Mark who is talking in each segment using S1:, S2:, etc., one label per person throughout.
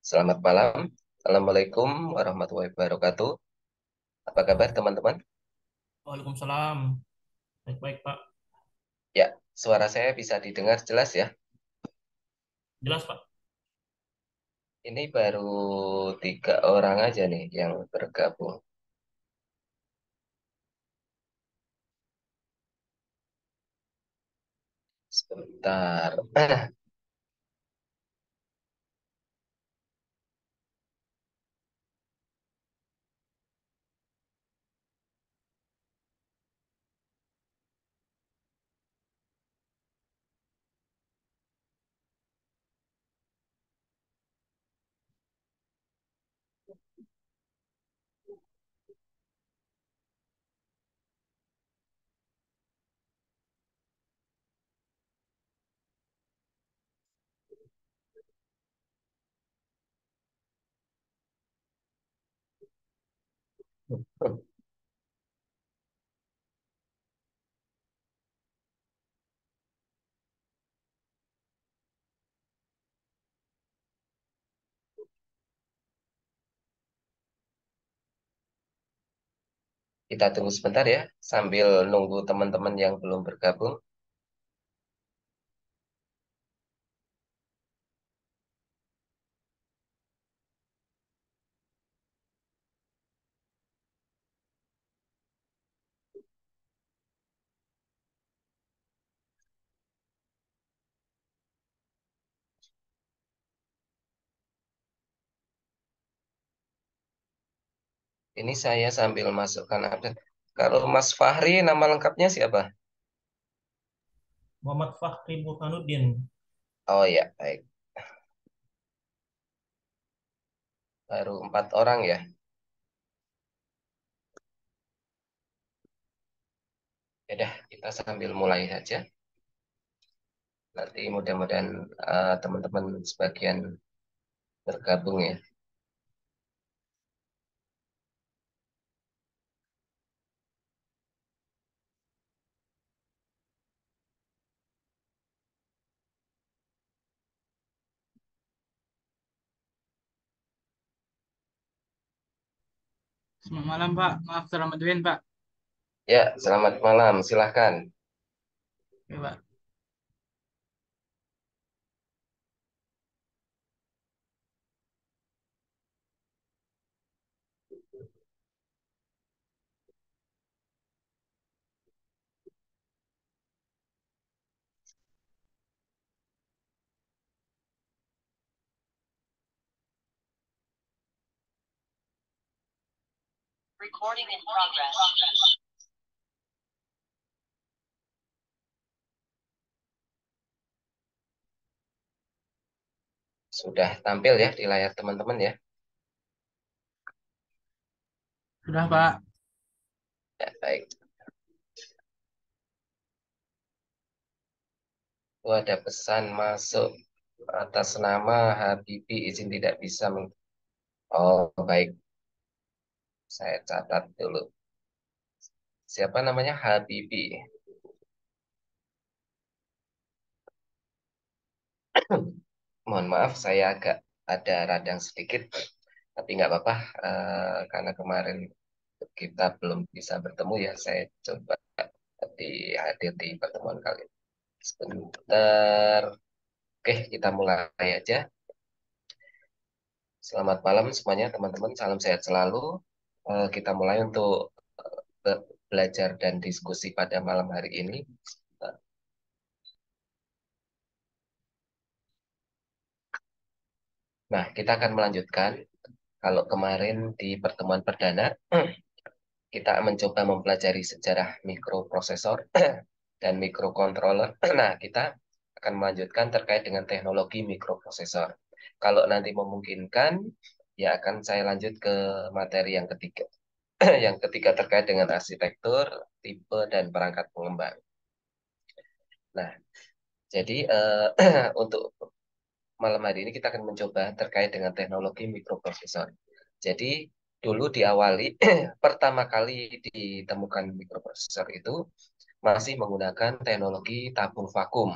S1: Selamat malam. Assalamualaikum warahmatullahi wabarakatuh. Apa kabar teman-teman?
S2: Waalaikumsalam. Baik-baik, Pak.
S1: Ya, suara saya bisa didengar jelas ya.
S2: Jelas, Pak.
S1: Ini baru 3 orang aja nih yang bergabung. Sebentar. Kita tunggu sebentar ya, sambil nunggu teman-teman yang belum bergabung. Ini saya sambil masukkan update. Kalau Mas Fahri, nama lengkapnya siapa?
S2: Muhammad Fakhri Burhanuddin.
S1: Oh ya, baik. Baru 4 orang ya. Ya dah, kita sambil mulai saja. Nanti mudah-mudahan teman-teman sebagian bergabung ya.
S3: Selamat malam Pak, maaf selamat Duen Pak.
S1: Ya, selamat malam. Silahkan.
S3: Oke, Pak.
S4: Recording in progress.
S1: Sudah tampil ya di layar teman-teman ya.
S3: Sudah Pak.
S1: Ya, baik. Itu ada pesan masuk atas nama Habibie izin tidak bisa. Oh, baik. Saya catat dulu. Siapa namanya Habibie? Mohon maaf, saya agak ada radang sedikit. Tapi nggak apa-apa. Karena kemarin kita belum bisa bertemu ya. Saya coba hadir di pertemuan kali ini. Sebentar. Oke, kita mulai aja. Selamat malam semuanya teman-teman, salam sehat selalu. Kita mulai untuk belajar dan diskusi pada malam hari ini. Eh, Nah, kita akan melanjutkan. Kalau kemarin di pertemuan perdana, kita mencoba mempelajari sejarah mikroprosesor dan mikrocontroller. Nah, kita akan melanjutkan terkait dengan teknologi mikroprosesor. Kalau nanti memungkinkan, ya akan saya lanjut ke materi yang ketiga. Yang ketiga terkait dengan arsitektur, tipe, dan perangkat pengembang. Nah, jadi untuk malam hari ini kita akan mencoba terkait dengan teknologi mikroprosesor. Jadi dulu diawali pertama kali ditemukan mikroprosesor itu masih menggunakan teknologi tabung vakum,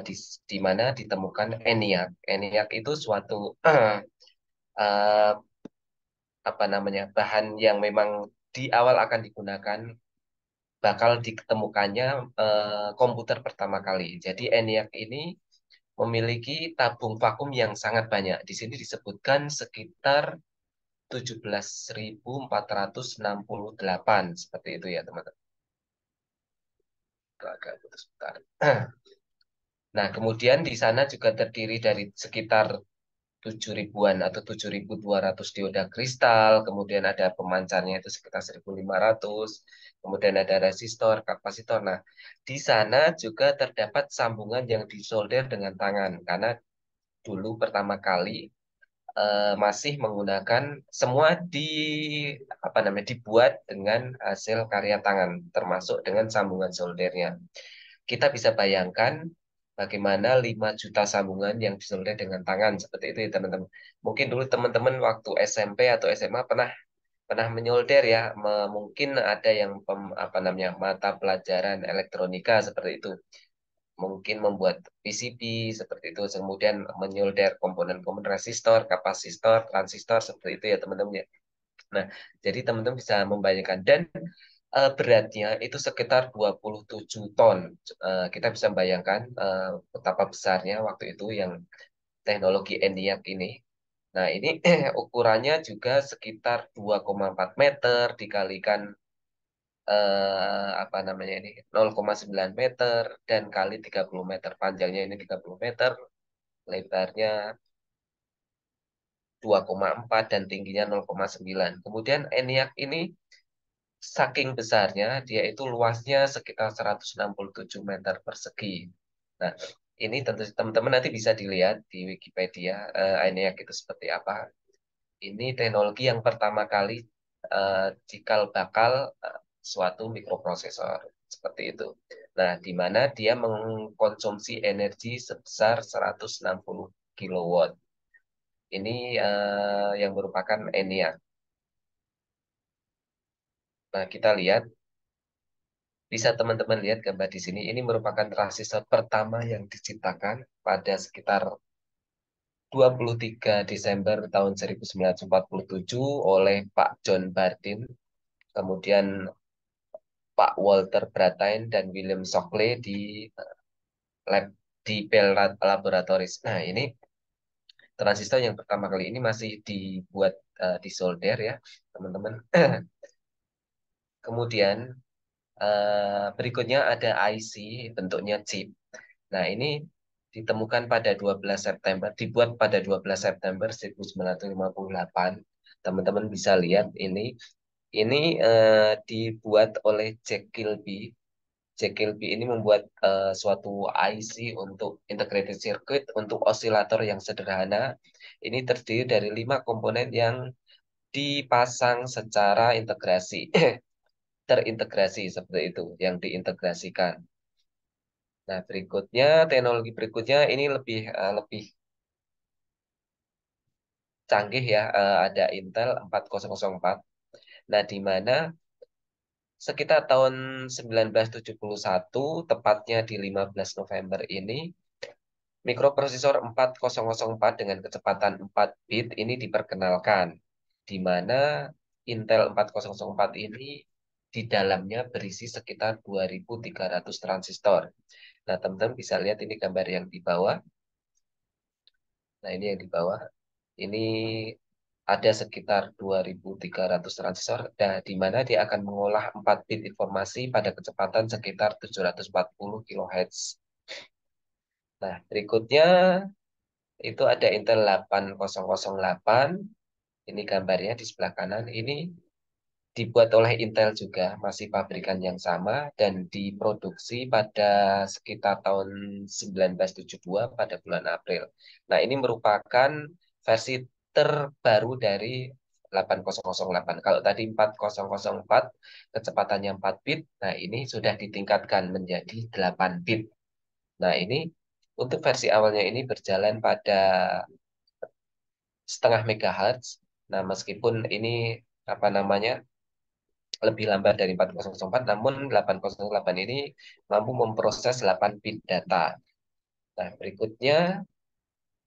S1: di, di mana ditemukan ENIAC. ENIAC itu suatu eh, apa namanya bahan yang memang di awal akan digunakan bakal ditemukannya komputer pertama kali. Jadi ENIAC ini memiliki tabung vakum yang sangat banyak. Di sini disebutkan sekitar 17.468 seperti itu ya teman-teman. Agak putus bentar. Nah, kemudian di sana juga terdiri dari sekitar 7 ribuan atau 7.200 dioda kristal, kemudian ada pemancarnya itu sekitar 1.500, kemudian ada resistor, kapasitor. Nah, di sana juga terdapat sambungan yang disolder dengan tangan, karena dulu pertama kali masih menggunakan semua apa namanya dibuat dengan hasil karya tangan, termasuk dengan sambungan soldernya. Kita bisa bayangkan bagaimana 5 juta sambungan yang disolder dengan tangan seperti itu ya teman-teman. Mungkin dulu teman-teman waktu SMP atau SMA pernah pernah menyolder ya, mungkin ada yang apa namanya mata pelajaran elektronika seperti itu. Mungkin membuat PCB seperti itu, kemudian menyolder komponen-komponen resistor, kapasitor, transistor seperti itu ya teman-teman ya. Nah, jadi teman-teman bisa membayangkan dan beratnya itu sekitar 27 ton. Kita bisa membayangkan betapa besarnya waktu itu yang teknologi ENIAC ini. Nah, ini ukurannya juga sekitar 2,4 meter dikalikan apa namanya ini 0,9 meter dan kali 30 meter. Panjangnya ini 30 meter, lebarnya 2,4 dan tingginya 0,9. Kemudian ENIAC ini saking besarnya, dia itu luasnya sekitar 167 meter persegi. Nah, ini tentu teman-teman nanti bisa dilihat di Wikipedia ENIAC itu seperti apa. Ini teknologi yang pertama kali cikal bakal suatu mikroprosesor seperti itu. Nah, di mana dia mengkonsumsi energi sebesar 160 kilowatt. Ini yang merupakan ENIAC. Nah, kita lihat, bisa teman-teman lihat gambar di sini. Ini merupakan transistor pertama yang diciptakan pada sekitar 23 Desember tahun 1947 oleh Pak John Bardeen. Kemudian Pak Walter Brattain dan William Shockley di lab di Bell Laboratories. Nah, ini transistor yang pertama kali ini masih dibuat di solder ya, teman-teman. Kemudian berikutnya ada IC bentuknya chip. Nah, ini ditemukan pada 12 September, dibuat pada 12 September 1958. Teman-teman bisa lihat ini. Ini dibuat oleh Jack Kilby. Jack Kilby ini membuat suatu IC untuk integrated circuit untuk osilator yang sederhana. Ini terdiri dari 5 komponen yang dipasang secara integrasi, terintegrasi seperti itu, yang diintegrasikan. Nah, berikutnya teknologi berikutnya ini lebih canggih ya, ada Intel 4004. Nah, di mana sekitar tahun 1971, tepatnya di 15 November ini, mikroprosesor 4004 dengan kecepatan 4 bit ini diperkenalkan, di mana Intel 4004 ini di dalamnya berisi sekitar 2.300 transistor. Nah, teman-teman bisa lihat ini gambar yang di bawah. Nah, ini yang di bawah. Ini ada sekitar 2.300 transistor, di mana dia akan mengolah 4 bit informasi pada kecepatan sekitar 740 kHz. Nah, berikutnya itu ada Intel 8008. Ini gambarnya di sebelah kanan. Ini dibuat oleh Intel juga, masih pabrikan yang sama, dan diproduksi pada sekitar tahun 1972 pada bulan April. Nah, ini merupakan versi terbaru dari 8008. Kalau tadi 4004, kecepatannya 4 bit, nah ini sudah ditingkatkan menjadi 8 bit. Nah, ini untuk versi awalnya ini berjalan pada setengah megahertz. Nah, meskipun ini apa namanya lebih lambat dari 4004, namun 8008 ini mampu memproses 8 bit data. Nah, berikutnya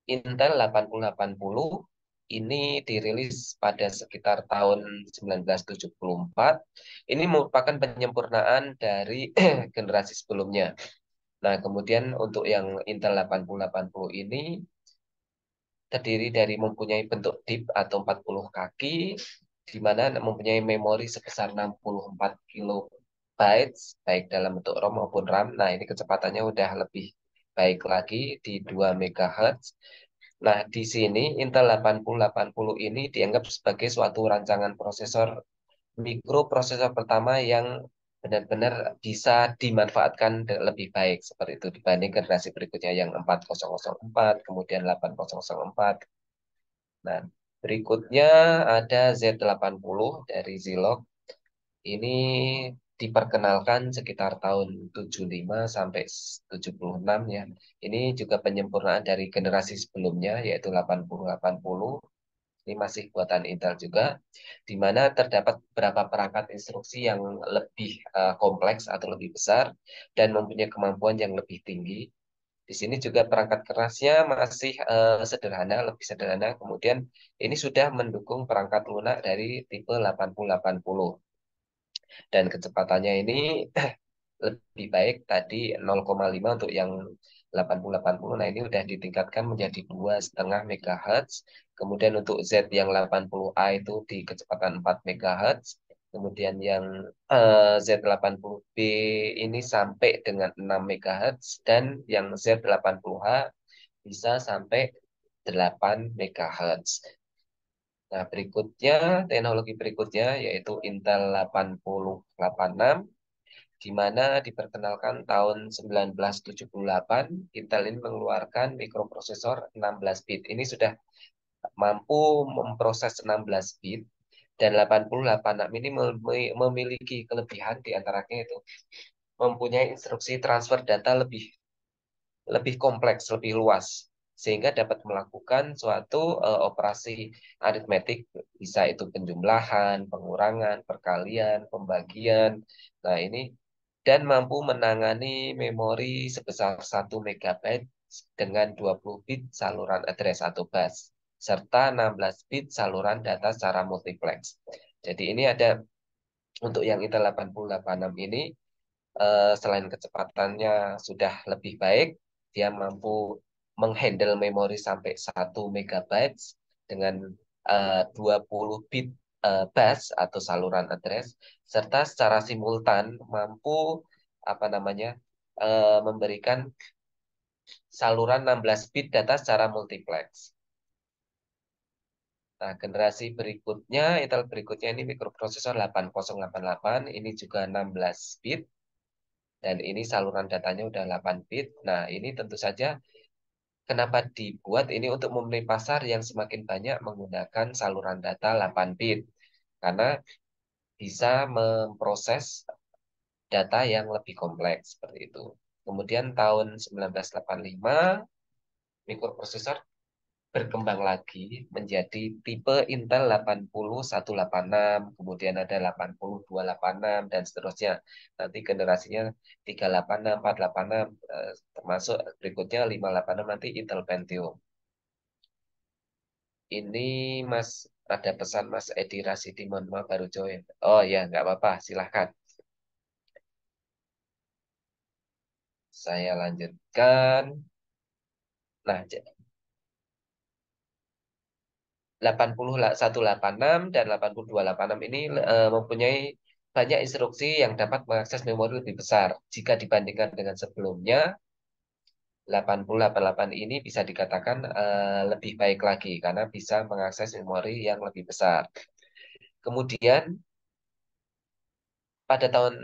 S1: Intel 8080. ini dirilis pada sekitar tahun 1974. Ini merupakan penyempurnaan dari generasi sebelumnya. Nah, kemudian untuk yang Intel 8080 ini terdiri dari mempunyai bentuk DIP atau 40 kaki, di mana mempunyai memori sebesar 64 kilobytes, baik dalam bentuk ROM maupun RAM. Nah, ini kecepatannya udah lebih baik lagi di 2 MHz. Nah, di sini Intel 8080 ini dianggap sebagai suatu rancangan prosesor mikroprosesor pertama yang benar-benar bisa dimanfaatkan lebih baik seperti itu dibanding generasi berikutnya yang 4004, kemudian 8004. Nah, berikutnya ada Z80 dari Zilog. Ini diperkenalkan sekitar tahun 75 sampai 76 ya. Ini juga penyempurnaan dari generasi sebelumnya yaitu 8080. Ini masih buatan Intel juga, di mana terdapat beberapa perangkat instruksi yang lebih kompleks atau lebih besar dan mempunyai kemampuan yang lebih tinggi. Di sini juga perangkat kerasnya masih sederhana, lebih sederhana. Kemudian ini sudah mendukung perangkat lunak dari tipe 8080 dan kecepatannya ini lebih baik tadi 0,5 untuk yang 8080. Nah, ini udah ditingkatkan menjadi 2,5 MHz. Kemudian untuk Z yang 80A itu di kecepatan 4 MHz. Kemudian yang Z80B ini sampai dengan 6 MHz dan yang Z80H bisa sampai 8 MHz. Nah, berikutnya, teknologi berikutnya yaitu Intel 8086 di mana diperkenalkan tahun 1978, Intel ini mengeluarkan mikroprosesor 16 bit. Ini sudah mampu memproses 16 bit dan 8086 ini memiliki kelebihan di antaranya itu mempunyai instruksi transfer data lebih lebih kompleks, lebih luas, sehingga dapat melakukan suatu operasi aritmetik, bisa itu penjumlahan, pengurangan, perkalian, pembagian. Nah, ini dan mampu menangani memori sebesar 1 MB dengan 20 bit saluran address atau bus, serta 16 bit saluran data secara multiplex. Jadi ini ada untuk yang Intel 8086 ini selain kecepatannya sudah lebih baik, dia mampu menghandle memori sampai 1 MB dengan 20 bit bus atau saluran address, serta secara simultan mampu apa namanya memberikan saluran 16 bit data secara multiplex. Nah, generasi berikutnya, Intel berikutnya ini mikroprosesor 8088, ini juga 16 bit. Dan ini saluran datanya udah 8 bit. Nah, ini tentu saja kenapa dibuat ini untuk memenuhi pasar yang semakin banyak menggunakan saluran data 8 bit. Karena bisa memproses data yang lebih kompleks seperti itu. Kemudian tahun 1985, mikroprosesor berkembang lagi menjadi tipe Intel 80186, kemudian ada 80286 dan seterusnya. Nanti generasinya 386, 486, termasuk berikutnya 586 nanti Intel Pentium. Ini Mas ada pesan Mas Edi Rasidi, mohon maaf baru join. Oh ya, nggak apa-apa, silahkan. Saya lanjutkan. Nah, 80186 dan 8286 ini mempunyai banyak instruksi yang dapat mengakses memori lebih besar. Jika dibandingkan dengan sebelumnya, 8088 ini bisa dikatakan lebih baik lagi karena bisa mengakses memori yang lebih besar. Kemudian pada tahun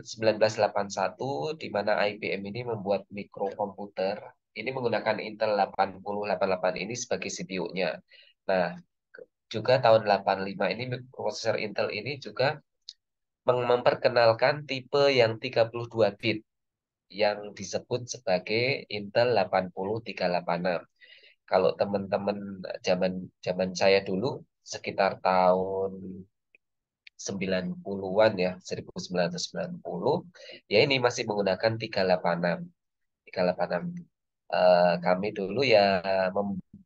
S1: 1981, di mana IBM ini membuat mikrokomputer, ini menggunakan Intel 8088 ini sebagai CPU-nya. Nah, juga tahun 85 ini prosesor Intel ini juga memperkenalkan tipe yang 32 bit yang disebut sebagai Intel 80386. Kalau teman-teman zaman zaman saya dulu sekitar tahun 90-an ya, 1990, ya ini masih menggunakan 386. 386. Kami dulu ya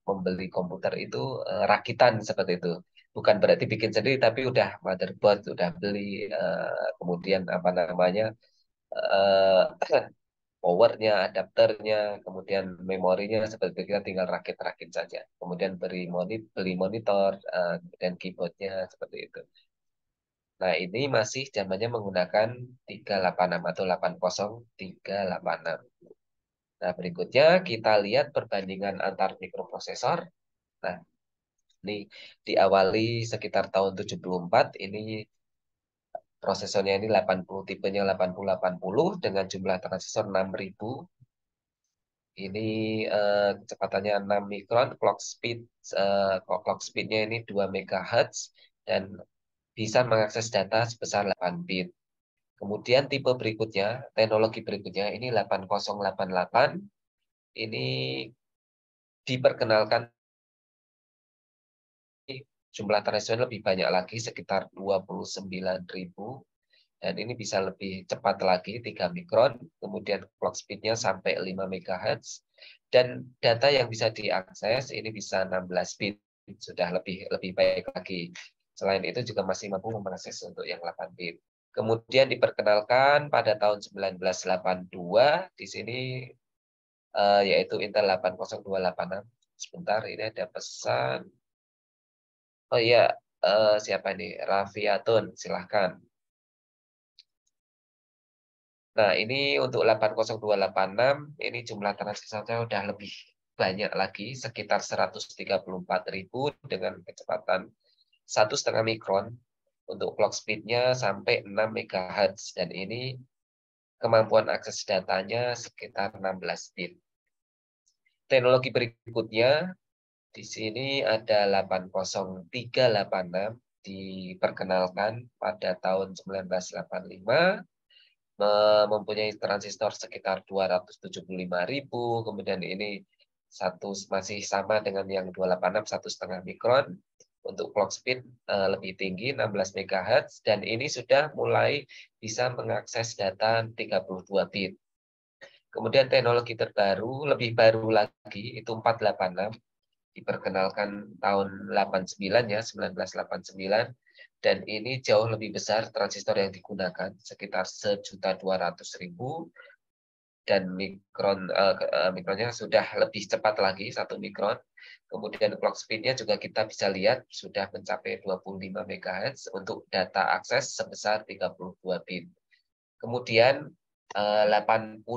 S1: membeli komputer itu rakitan seperti itu. Bukan berarti bikin sendiri, tapi udah motherboard, udah beli, kemudian apa namanya, eh, powernya, adapternya, kemudian memorinya, seperti itu kita tinggal rakit-rakit saja. Kemudian beli monitor, kemudian keyboardnya, seperti itu. Nah, ini masih zamannya menggunakan 386 atau 80386. Nah, berikutnya kita lihat perbandingan antar mikroprosesor. Nah, ini diawali sekitar tahun 74, ini prosesornya ini 80, tipenya 8080 dengan jumlah transistor 6000. Ini kecepatannya 6 mikron, clock speednya ini 2 MHz dan bisa mengakses data sebesar 8 bit. Kemudian tipe berikutnya, teknologi berikutnya ini 8088. Ini diperkenalkan jumlah transistor lebih banyak lagi, sekitar 29.000. Dan ini bisa lebih cepat lagi, 3 mikron. Kemudian clock speed-nya sampai 5 MHz. Dan data yang bisa diakses ini bisa 16 bit. Sudah lebih baik lagi. Selain itu juga masih mampu mengakses untuk yang 8 bit. Kemudian diperkenalkan pada tahun 1982. Di sini yaitu Intel 80286. Sebentar, ini ada pesan. Oh iya, siapa ini? Raffiatun, silahkan. Nah, ini untuk 80286, ini jumlah transistornya udah lebih banyak lagi, sekitar 134.000 dengan kecepatan 1,5 mikron. Untuk clock speed-nya sampai 6 MHz. Dan ini kemampuan akses datanya sekitar 16 bit. Teknologi berikutnya, di sini ada 80386, diperkenalkan pada tahun 1985. Mempunyai transistor sekitar 275.000, kemudian ini masih sama dengan yang 286, 1,5 mikron. Untuk clock speed lebih tinggi, 16 MHz, dan ini sudah mulai bisa mengakses data 32 bit. Kemudian teknologi terbaru, lebih baru lagi, itu 486, diperkenalkan tahun 89 ya, 1989. Dan ini jauh lebih besar transistor yang digunakan, sekitar 1.200.000, dan mikronnya sudah lebih cepat lagi, 1 mikron. Kemudian clock speed-nya juga kita bisa lihat sudah mencapai 25 MHz untuk data akses sebesar 32 bit. Kemudian 8586,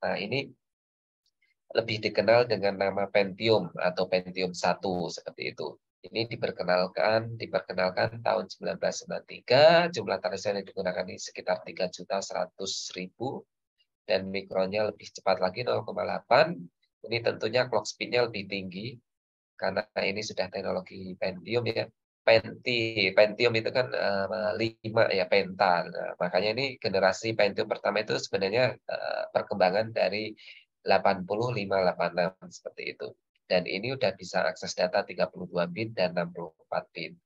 S1: nah ini lebih dikenal dengan nama Pentium atau Pentium 1 seperti itu. Ini diperkenalkan tahun 1993, jumlah transistor yang digunakan ini sekitar 3.100.000 dan mikronnya lebih cepat lagi, 0,8. Ini tentunya clock speed-nya lebih tinggi karena ini sudah teknologi Pentium ya. Pentium itu kan 5 ya, penta. Nah, makanya ini generasi Pentium pertama itu sebenarnya perkembangan dari 8586 seperti itu. Dan ini udah bisa akses data 32 bit dan 64 bit.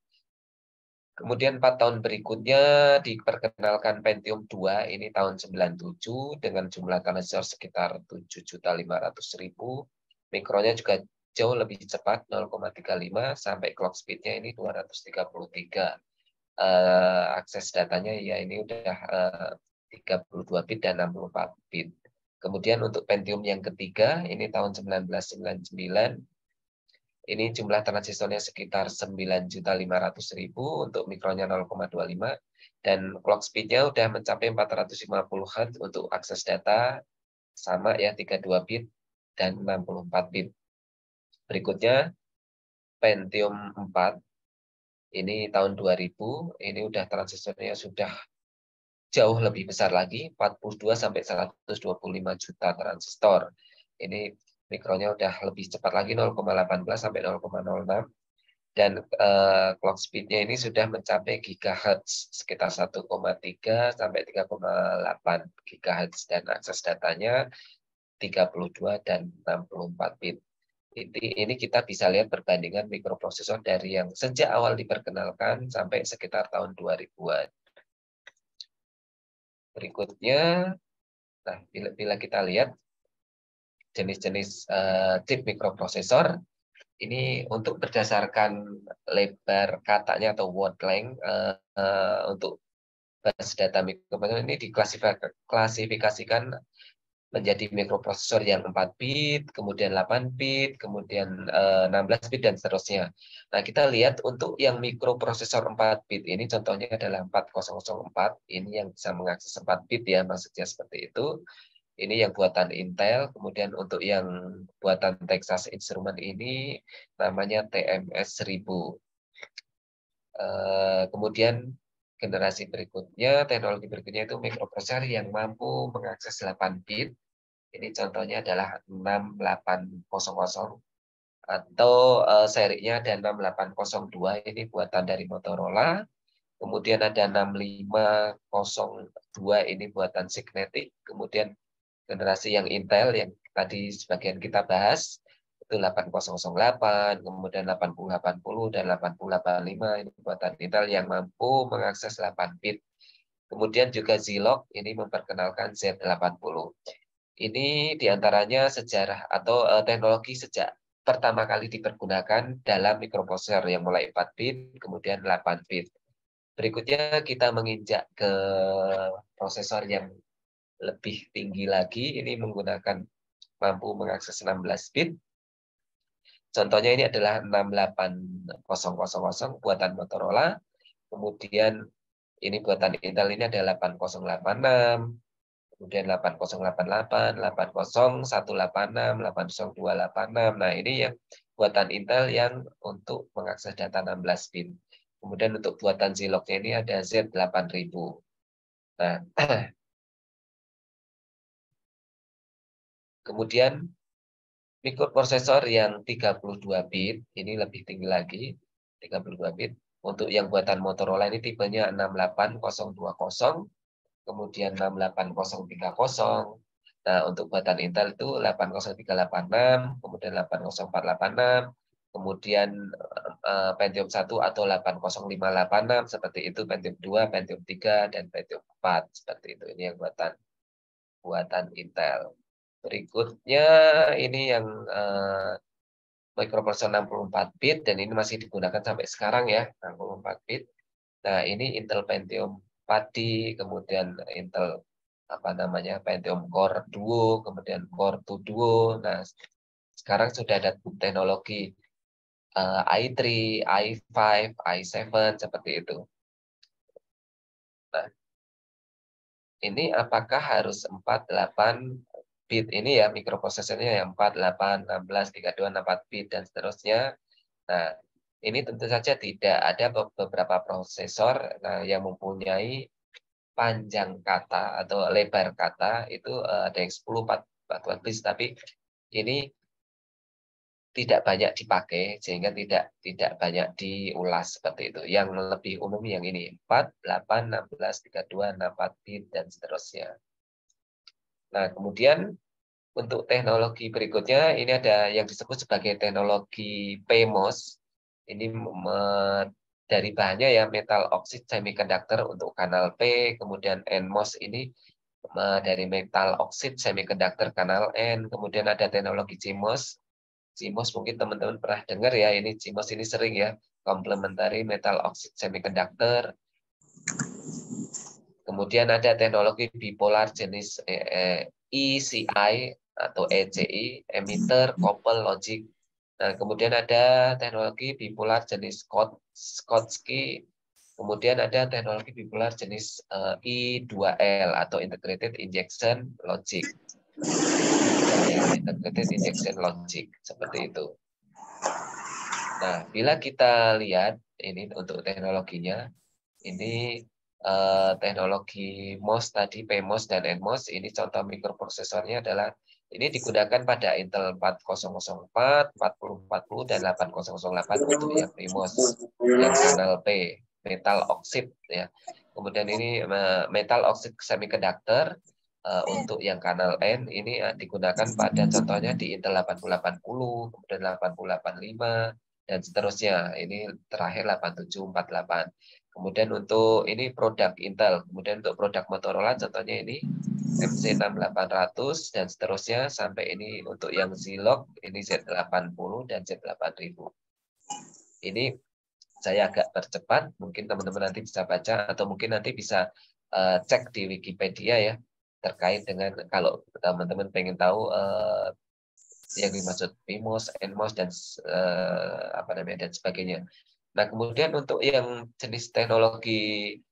S1: Kemudian 4 tahun berikutnya diperkenalkan Pentium 2, ini tahun 97 dengan jumlah transistor sekitar 7.500.000. Mikronya juga jauh lebih cepat, 0,35, sampai clock speed-nya ini 233. Akses datanya ya ini udah 32 bit dan 64 bit. Kemudian untuk Pentium yang ketiga, ini tahun 1999, ini jumlah transistornya sekitar 9.500.000, untuk mikronya 0,25, dan clock speed-nya udah mencapai 450-an untuk akses data, sama ya, 32 bit dan 64 bit. Berikutnya, Pentium 4, ini tahun 2000, ini udah transistornya sudah jauh lebih besar lagi, 42 sampai 125 juta transistor. Ini mikronya udah lebih cepat lagi, 0,18 sampai 0,06. Dan clock speed-nya ini sudah mencapai gigahertz, sekitar 1,3 sampai 3,8 gigahertz, dan akses datanya 32 dan 64 bit. Ini kita bisa lihat perbandingan mikroprosesor dari yang sejak awal diperkenalkan sampai sekitar tahun 2000-an. Berikutnya, nah bila kita lihat jenis-jenis chip mikroprosesor. Ini untuk berdasarkan lebar katanya atau word length untuk bus data mikroprosesor ini diklasifikasikan menjadi mikroprosesor yang 4 bit, kemudian 8 bit, kemudian 16 bit, dan seterusnya. Nah, kita lihat untuk yang mikroprosesor 4 bit ini contohnya adalah 4004. Ini yang bisa mengakses 4 bit ya, maksudnya seperti itu. Ini yang buatan Intel. Kemudian untuk yang buatan Texas Instruments ini namanya TMS 1000. Kemudian generasi berikutnya, teknologi berikutnya itu mikroprosesor yang mampu mengakses 8 bit. Ini contohnya adalah 6800 atau serinya ada 6802, ini buatan dari Motorola. Kemudian ada 6502, ini buatan Signetic. Kemudian generasi yang Intel yang tadi sebagian kita bahas itu 8008, kemudian 8080 dan 8085, ini buatan Intel yang mampu mengakses 8 bit. Kemudian juga Zilog ini memperkenalkan Z80. Ini diantaranya sejarah atau teknologi sejak pertama kali dipergunakan dalam mikroprosesor yang mulai 4 bit, kemudian 8 bit. Berikutnya kita menginjak ke prosesor yang lebih tinggi lagi, ini menggunakan mampu mengakses 16 bit. Contohnya ini adalah 68000 buatan Motorola, kemudian ini buatan Intel ini ada 8086, kemudian 8088, 80186, 80286. Nah, ini yang buatan Intel yang untuk mengakses data 16 bit. Kemudian untuk buatan Zilog-nya ini ada Z8000. Nah, kemudian mikroprosesor yang 32 bit, ini lebih tinggi lagi, 32 bit. Untuk yang buatan Motorola ini tipenya 68020, kemudian 68030. Nah, untuk buatan Intel itu 80386, kemudian 80486, kemudian Pentium 1 atau 80586, seperti itu, Pentium 2, Pentium 3, dan Pentium 4, seperti itu. Ini yang buatan Intel. Berikutnya ini yang mikroprosesor 64 bit, dan ini masih digunakan sampai sekarang ya, 64 bit. Nah, ini Intel Pentium Padi, kemudian Intel Pentium Core Duo, kemudian Core 2 Duo. Nah, sekarang sudah ada teknologi i3, i5, i7 seperti itu. Nah, ini apakah harus 48 bit ini ya mikroprosesornya yang 48, 16, 32, 64 bit dan seterusnya. Nah, ini tentu saja tidak. Ada beberapa prosesor yang mempunyai panjang kata atau lebar kata itu ada yang 10, 14 bit, tapi ini tidak banyak dipakai sehingga tidak banyak diulas seperti itu. Yang lebih umum yang ini 4, 8, 16, 32, 64 bit dan seterusnya. Nah, kemudian untuk teknologi berikutnya ini ada yang disebut sebagai teknologi PMOS. Ini dari bahannya ya metal oxide semiconductor untuk kanal P, kemudian NMOS ini dari metal oxide semiconductor kanal N, kemudian ada teknologi CMOS. CMOS mungkin teman-teman pernah dengar ya, ini CMOS ini sering ya, complementary metal oxide semiconductor. Kemudian ada teknologi bipolar jenis ECI atau ECI, emitter, couple, logic. Nah, kemudian ada teknologi bipolar jenis Schottky. Kemudian ada teknologi bipolar jenis I2L atau integrated injection logic. Integrated injection logic seperti itu. Nah, bila kita lihat ini untuk teknologinya, ini teknologi MOS tadi, PMOS dan NMOS, ini contoh mikroprosesornya adalah ini digunakan pada Intel 4004, 4040, dan 8008 untuk yang PMOS, yang kanal P, metal oxide ya. Kemudian ini metal oxide semiconductor untuk yang kanal N ini digunakan pada contohnya di Intel 8080, kemudian 8085 dan seterusnya. Ini terakhir 8748. Kemudian untuk ini produk Intel. Kemudian untuk produk Motorola contohnya ini MC6800 dan seterusnya sampai ini untuk yang Zilog ini Z80 dan Z8000. Ini saya agak percepat, mungkin teman-teman nanti bisa baca atau mungkin nanti bisa cek di Wikipedia ya terkait dengan kalau teman-teman pengen tahu yang dimaksud PMOS, NMOS dan apa namanya dan sebagainya. Nah, kemudian untuk yang jenis teknologi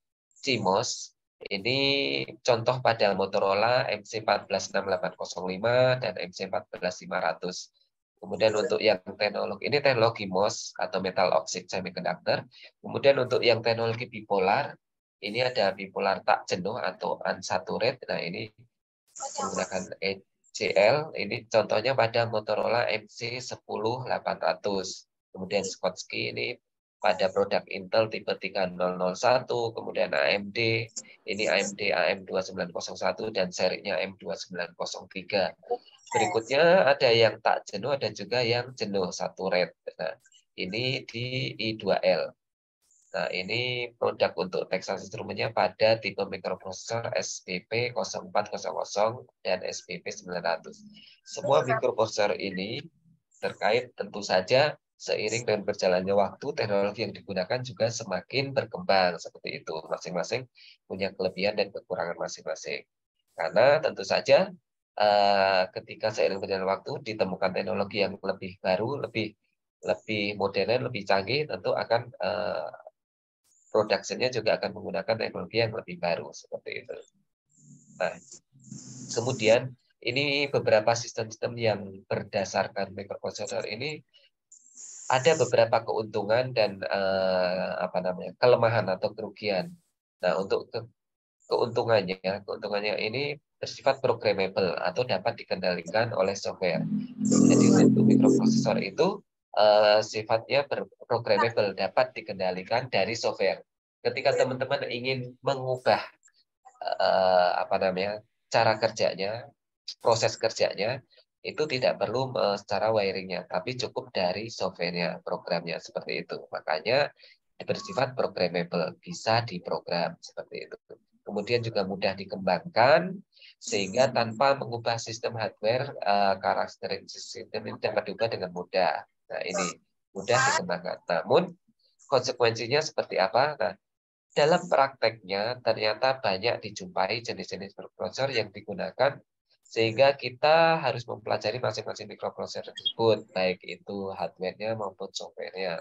S1: CMOS ini contoh pada Motorola MC146805 dan MC14500. Kemudian untuk yang teknologi ini teknologi MOS atau metal oxide semiconductor. Kemudian untuk yang teknologi bipolar ini ada bipolar tak jenuh atau unsaturated. Nah, ini menggunakan CL, ini contohnya pada Motorola MC10800. Kemudian Schottky ini pada produk Intel tipe 3001, kemudian AMD, ini AMD AM2901 dan serinya M2903. Berikutnya ada yang tak jenuh, ada juga yang jenuh saturate. Nah, ini di I2L. Nah, ini produk untuk Texas Instruments-nya pada tipe mikroprosesor SPP 0400 dan SPP 900. Semua mikroprosesor ini terkait tentu saja seiring dengan berjalannya waktu, teknologi yang digunakan juga semakin berkembang. Seperti itu, masing-masing punya kelebihan dan kekurangan masing-masing. Karena tentu saja ketika seiring berjalannya waktu ditemukan teknologi yang lebih baru, lebih modern, lebih canggih, tentu akan produksinya juga akan menggunakan teknologi yang lebih baru seperti itu. Nah, kemudian ini beberapa sistem-sistem yang berdasarkan mikroprosesor ini ada beberapa keuntungan dan kelemahan atau kerugian. Nah, untuk keuntungannya ini bersifat programmable atau dapat dikendalikan oleh software. Jadi untuk mikroprosesor itu sifatnya programmable, dapat dikendalikan dari software. Ketika teman-teman ingin mengubah cara kerjanya, proses kerjanya, itu tidak perlu secara wiringnya, tapi cukup dari softwarenya, programnya seperti itu. Makanya bersifat programmable, bisa diprogram seperti itu. Kemudian juga mudah dikembangkan, sehingga tanpa mengubah sistem hardware, karakteristik sistem ini dapat diubah dengan mudah. Nah, ini mudah dikembangkan. Namun, konsekuensinya seperti apa? Nah, dalam prakteknya ternyata banyak dijumpai jenis-jenis mikroprosesor yang digunakan, sehingga kita harus mempelajari masing-masing mikroprosesor tersebut, baik itu hardware-nya maupun software-nya.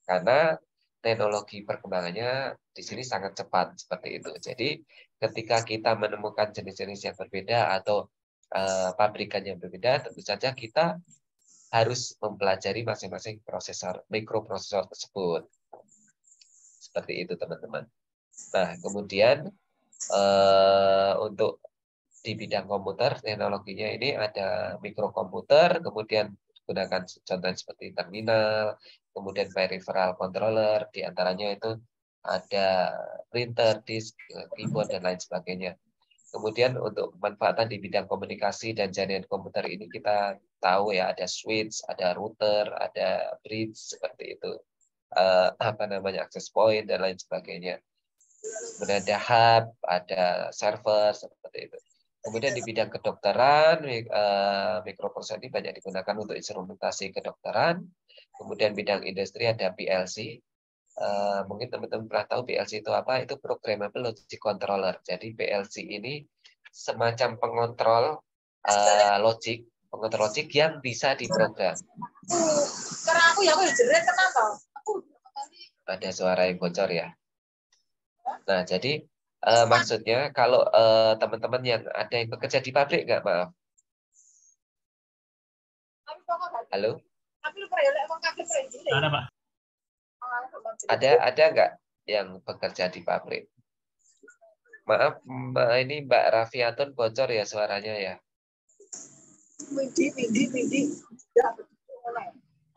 S1: Karena teknologi perkembangannya di sini sangat cepat seperti itu. Jadi ketika kita menemukan jenis-jenis yang berbeda atau pabrikan yang berbeda, tentu saja kita harus mempelajari masing-masing mikroprosesor tersebut. Seperti itu teman-teman. Nah, kemudian untuk di bidang komputer, teknologinya ini ada mikrokomputer, kemudian gunakan contoh seperti terminal, kemudian peripheral controller, diantaranya itu ada printer, disk, keyboard, dan lain sebagainya. Kemudian untuk pemanfaatan di bidang komunikasi dan jaringan komputer ini kita tahu ya, ada switch, ada router, ada bridge, seperti itu. Access point, dan lain sebagainya. Kemudian ada hub, ada server, seperti itu. Kemudian di bidang kedokteran, mikroprosesor ini banyak digunakan untuk instrumentasi kedokteran. Kemudian bidang industri ada PLC. Mungkin teman-teman pernah tahu PLC itu apa? Itu Programmable Logic Controller. Jadi PLC ini semacam pengontrol logik yang bisa diprogram. Ada suara yang bocor ya. Nah, jadi maksudnya kalau teman-teman yang ada yang bekerja di pabrik nggak, maaf. Halo?
S2: Ada, Pak.
S1: Ada nggak yang bekerja di pabrik? Maaf, ini Mbak Rafiatun bocor ya suaranya ya.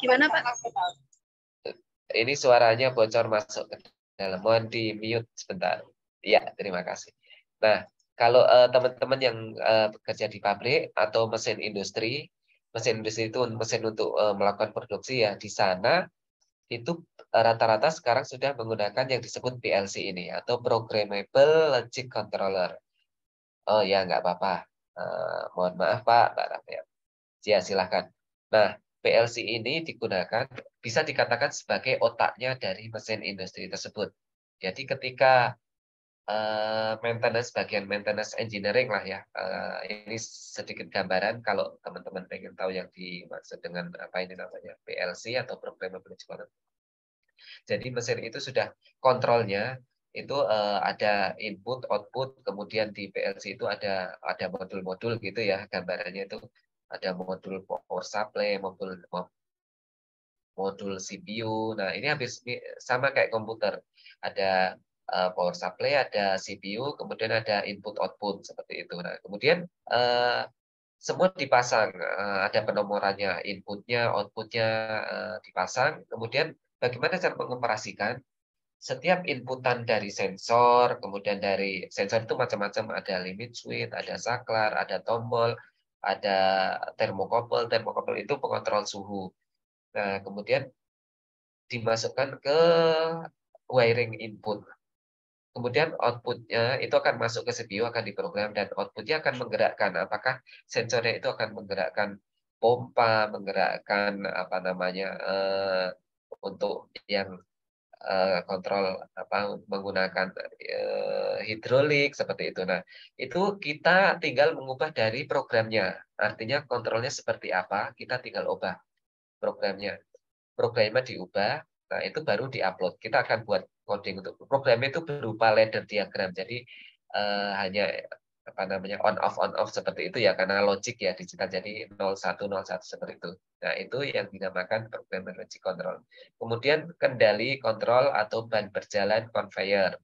S5: Gimana, Pak?
S1: Ini suaranya bocor masuk ke dalam. Mohon di mute sebentar. Ya, terima kasih. Nah, kalau teman-teman yang bekerja di pabrik atau mesin industri itu mesin untuk melakukan produksi ya, di sana itu rata-rata sekarang sudah menggunakan yang disebut PLC ini atau Programmable Logic Controller. Oh ya, nggak apa-apa. Mohon maaf Pak, Mbak Rafael. Ya, silahkan. Nah, PLC ini digunakan, bisa dikatakan sebagai otaknya dari mesin industri tersebut. Jadi ketika bagian maintenance engineering lah ya. Ini sedikit gambaran kalau teman-teman pengen tahu yang dimaksud dengan apa ini namanya PLC atau Programmable Logic Controller. Jadi mesin itu sudah kontrolnya itu ada input, output, kemudian di PLC itu ada modul-modul gitu ya, gambarannya itu ada modul power supply, modul CPU. Nah, ini habis sama kayak komputer. Ada power supply, ada CPU, kemudian ada input output seperti itu. Nah, kemudian semua dipasang, ada penomorannya, inputnya, outputnya dipasang. Kemudian bagaimana cara mengoperasikan? Setiap inputan dari sensor, kemudian dari sensor itu macam-macam, ada limit switch, ada saklar, ada tombol, ada thermocouple. Thermocouple itu pengontrol suhu. Nah, kemudian dimasukkan ke wiring input. Kemudian outputnya itu akan masuk ke CPU, akan diprogram, dan outputnya akan menggerakkan. Apakah sensornya itu akan menggerakkan pompa, menggerakkan apa namanya untuk yang kontrol apa menggunakan hidrolik seperti itu. Nah, itu kita tinggal mengubah dari programnya. Artinya kontrolnya seperti apa, kita tinggal ubah programnya. Programnya diubah, nah itu baru diupload. Kita akan buat coding untuk programnya itu berupa ladder diagram. Jadi hanya apa namanya on off seperti itu ya karena logic ya digital jadi 0101 seperti itu. Nah, itu yang dinamakan program logic control. Kemudian kendali kontrol atau ban berjalan conveyor.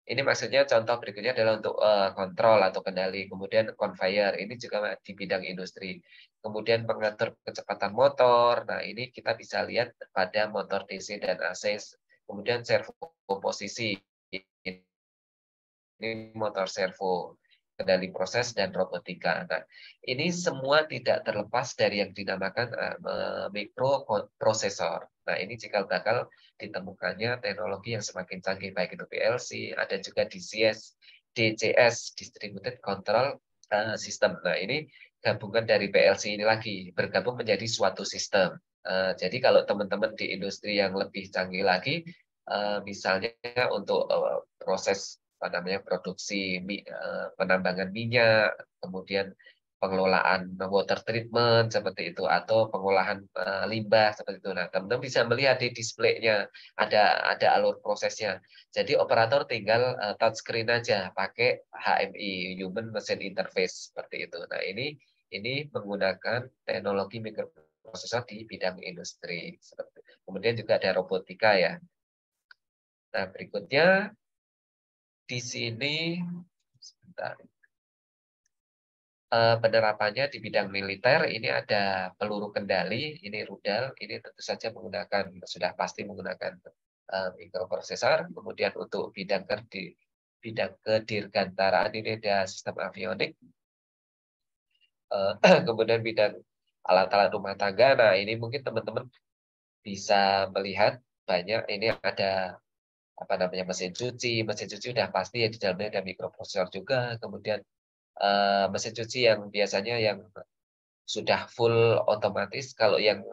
S1: Ini maksudnya contoh berikutnya adalah untuk kontrol atau kendali. Kemudian conveyor, ini juga di bidang industri. Kemudian pengatur kecepatan motor. Nah, ini kita bisa lihat pada motor DC dan AC. Kemudian servo posisi. Ini motor servo, kendali proses, dan robotika. Nah, ini semua tidak terlepas dari yang dinamakan mikroprosesor. Nah, ini cikal bakal ditemukannya teknologi yang semakin canggih, baik itu PLC, ada juga DCS, Distributed Control System. Nah, ini gabungan dari PLC ini lagi, bergabung menjadi suatu sistem. Jadi kalau teman-teman di industri yang lebih canggih lagi, misalnya untuk proses apa namanya produksi penambangan minyak, kemudian pengelolaan water treatment seperti itu atau pengolahan limbah seperti itu. Nah, teman-teman bisa melihat di displaynya ada alur prosesnya. Jadi operator tinggal touchscreen aja pakai HMI (Human Machine Interface) seperti itu. Nah, ini menggunakan teknologi mikroprosesor di bidang industri. Kemudian juga ada robotika ya. Nah, berikutnya di sini sebentar. Penerapannya di bidang militer ini ada peluru kendali, ini rudal, ini tentu saja sudah pasti menggunakan mikroprosesor. Kemudian untuk bidang kedirgantaraan ini ada sistem avionik. Kemudian bidang alat-alat rumah tangga. Nah, ini mungkin teman-teman bisa melihat banyak ini ada apa namanya mesin cuci udah pasti ya di dalamnya ada mikroprosesor juga. Kemudian mesin cuci yang biasanya yang sudah full otomatis, kalau yang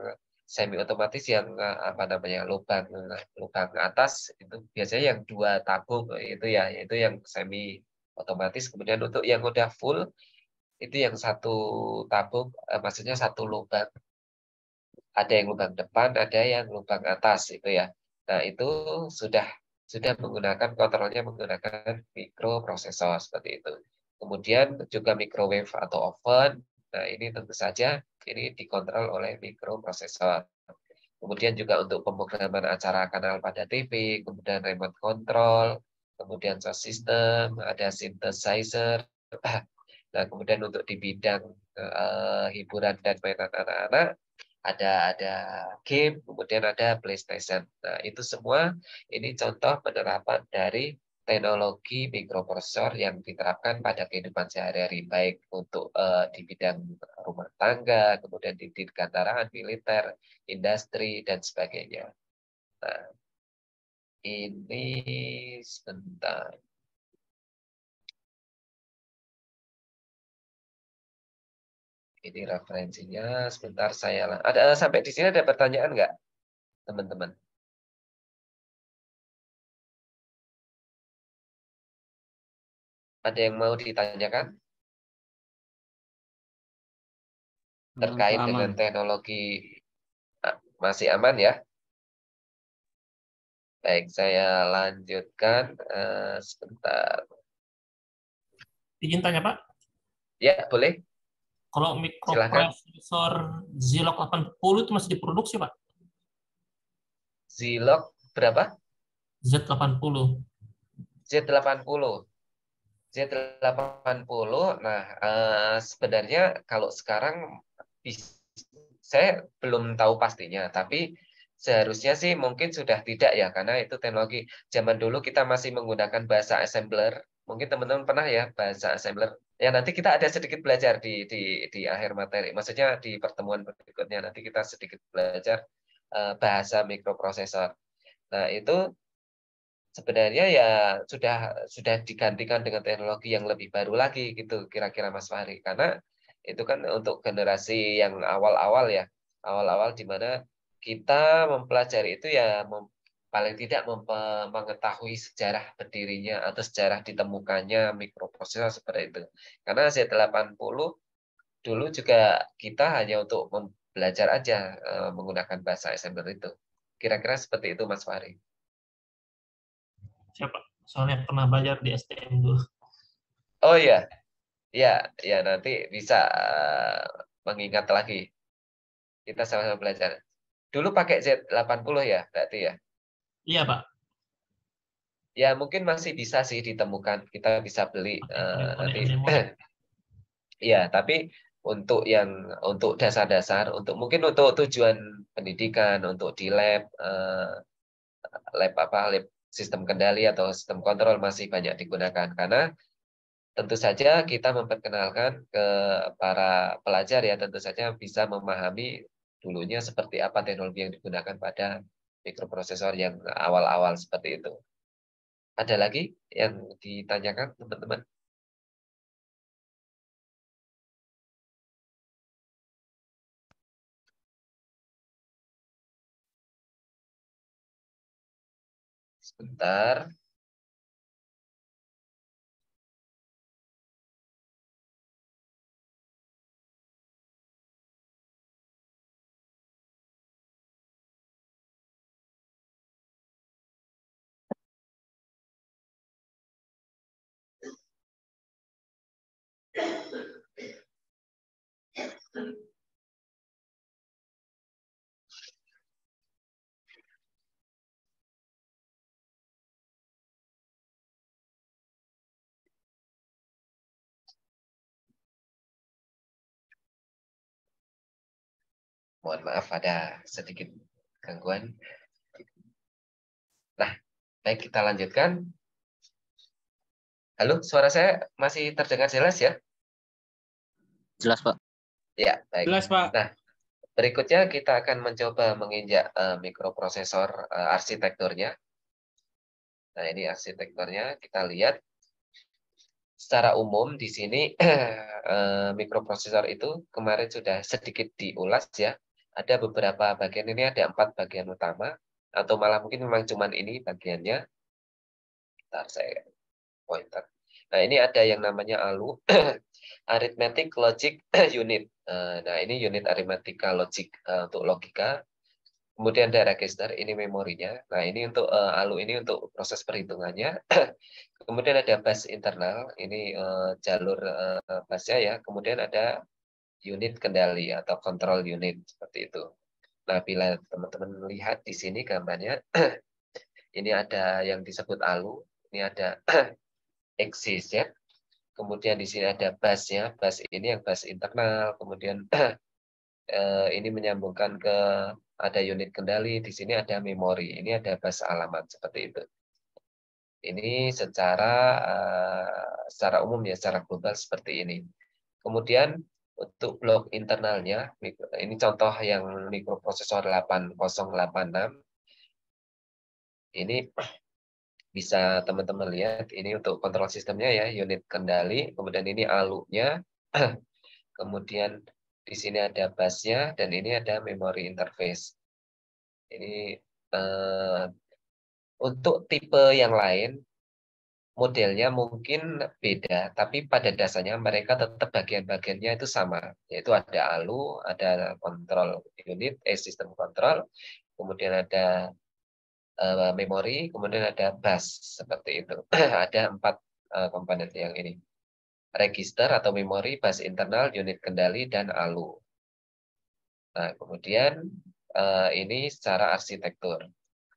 S1: semi otomatis yang apa namanya lubang atas itu biasanya yang 2 tabung itu ya, itu yang semi otomatis. Kemudian untuk yang udah full itu yang 1 tabung, maksudnya 1 lubang. Ada yang lubang depan, ada yang lubang atas itu ya. Nah, itu sudah menggunakan kontrolnya menggunakan mikroprosesor seperti itu. Kemudian juga microwave atau oven. Nah, ini tentu saja ini dikontrol oleh mikroprosesor. Kemudian juga untuk pemrograman acara kanal pada TV, kemudian remote control, kemudian sound system, ada synthesizer. Nah, kemudian untuk di bidang hiburan dan mainan anak-anak, ada game, kemudian ada PlayStation. Nah, itu semua ini contoh penerapan dari teknologi mikroprosesor yang diterapkan pada kehidupan sehari-hari, baik untuk di bidang rumah tangga, kemudian di dirgantaraan militer, industri, dan sebagainya. Nah, Ini sebentar. Ini referensinya. Sebentar saya lah. Ada sampai di sini ada pertanyaan nggak, teman-teman? Ada yang mau ditanyakan terkait
S3: Aman.
S1: dengan teknologi? Masih aman ya? Baik, saya lanjutkan sebentar.
S2: Izin tanya Pak,
S1: Ya, boleh.
S2: kalau
S1: Silakan.
S2: mikroprosesor Zilog 80 itu masih diproduksi Pak?
S1: Zilog berapa?
S2: Z80.
S1: Z80. Z80. Nah, sebenarnya kalau sekarang saya belum tahu pastinya, tapi seharusnya sih mungkin sudah tidak ya, karena itu teknologi zaman dulu kita masih menggunakan bahasa assembler. Mungkin teman-teman pernah ya bahasa assembler. Ya nanti kita ada sedikit belajar di akhir materi. Maksudnya di pertemuan berikutnya nanti kita sedikit belajar bahasa mikroprosesor. Nah, itu sebenarnya ya sudah digantikan dengan teknologi yang lebih baru lagi gitu kira-kira Mas Fahri, karena itu kan untuk generasi yang awal-awal ya, awal-awal di mana kita mempelajari itu ya paling tidak mengetahui sejarah berdirinya atau sejarah ditemukannya mikroprosesor seperti itu, karena Z80 dulu juga kita hanya untuk belajar aja menggunakan bahasa assembler itu, kira-kira seperti itu Mas Fahri.
S2: Siapa? Soalnya pernah belajar di STM dulu.
S1: Oh iya. Ya, ya nanti bisa mengingat lagi. Kita sama-sama belajar. Dulu pakai Z80 ya, berarti ya.
S2: Iya Pak,
S1: Ya mungkin masih bisa sih ditemukan. Kita bisa beli
S2: pakai
S1: nanti.
S2: kode-kode memori.
S1: Ya, tapi untuk dasar-dasar, mungkin untuk tujuan pendidikan, untuk di lab, lab sistem kendali atau sistem kontrol masih banyak digunakan, karena tentu saja kita memperkenalkan ke para pelajar ya, tentu saja bisa memahami dulunya seperti apa teknologi yang digunakan pada mikroprosesor yang awal-awal seperti itu. Ada lagi yang ditanyakan teman-teman? Sebentar. Mohon maaf ada sedikit gangguan. Nah, baik kita lanjutkan. Halo, suara saya masih terdengar jelas ya?
S5: Jelas, Pak.
S1: Ya, baik.
S3: Jelas, Pak.
S1: Nah, berikutnya kita akan mencoba menginjak mikroprosesor arsitekturnya. Nah, ini arsitekturnya kita lihat. Secara umum di sini mikroprosesor itu kemarin sudah sedikit diulas ya. Ada beberapa bagian, ini ada 4 bagian utama, atau malah mungkin memang cuman ini bagiannya. Bentar saya pointer. Nah, ini ada yang namanya ALU, Arithmetic Logic Unit. Nah, ini unit aritmatika logik untuk logika. Kemudian ada register, ini memorinya. Nah, ini untuk ALU ini untuk proses perhitungannya. Kemudian ada bus internal, ini jalur busnya ya. Kemudian ada unit kendali atau control unit seperti itu. Nah, bila teman-teman lihat di sini gambarnya, ini ada yang disebut ALU, ini ada XYZ. Kemudian di sini ada busnya, bus ini yang bus internal. Kemudian ini menyambungkan ke ada unit kendali, di sini ada memori, ini ada bus alamat seperti itu. Ini secara umum ya, secara global seperti ini. Kemudian untuk blok internalnya, ini contoh yang mikroprosesor 8086. Ini bisa teman-teman lihat, ini untuk kontrol sistemnya ya, unit kendali, kemudian ini ALU-nya, kemudian di sini ada busnya, dan ini ada memory interface. Ini untuk tipe yang lain, modelnya mungkin beda, tapi pada dasarnya mereka tetap bagian-bagiannya itu sama, yaitu ada ALU, ada kontrol unit, sistem kontrol, kemudian ada memori, kemudian ada bus, seperti itu. Ada 4 komponen yang ini. Register atau memori, bus internal, unit kendali, dan ALU. Nah, kemudian ini secara arsitektur.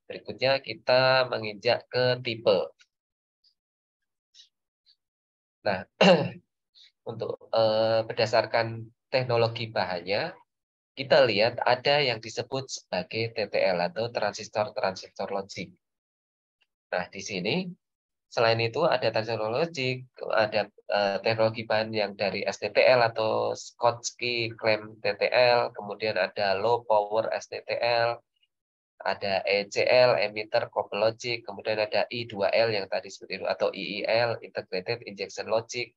S1: Berikutnya kita menginjak ke tipe. Nah, untuk berdasarkan teknologi bahannya, kita lihat ada yang disebut sebagai TTL atau transistor logik. Nah, di sini selain itu ada transistor logik, ada teknologi bahan yang dari STTL atau Schottky Clamp TTL, kemudian ada low power STTL, ada ECL, emitter couple logic, kemudian ada I2L yang tadi seperti itu, atau IIL, integrated injection logic,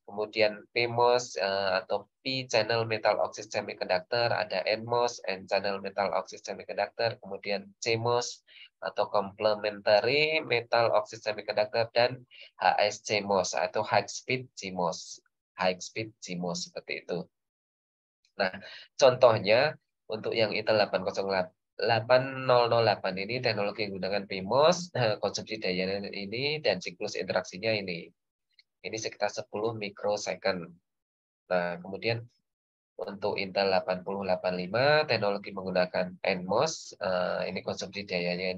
S1: kemudian PMOS atau P-channel metal oxide semiconductor, ada NMOS, N-channel metal oxide semiconductor, kemudian CMOS atau complementary metal oxide semiconductor, dan HSCMOS atau high speed CMOS. High speed CMOS seperti itu. Nah, contohnya untuk yang Intel 8008 ini teknologi yang menggunakan PMOS, konsumsi daya ini, dan siklus interaksinya ini. Ini sekitar 10 mikrosecond. Nah, kemudian untuk Intel 8085 teknologi menggunakan NMOS, ini konsumsi dayanya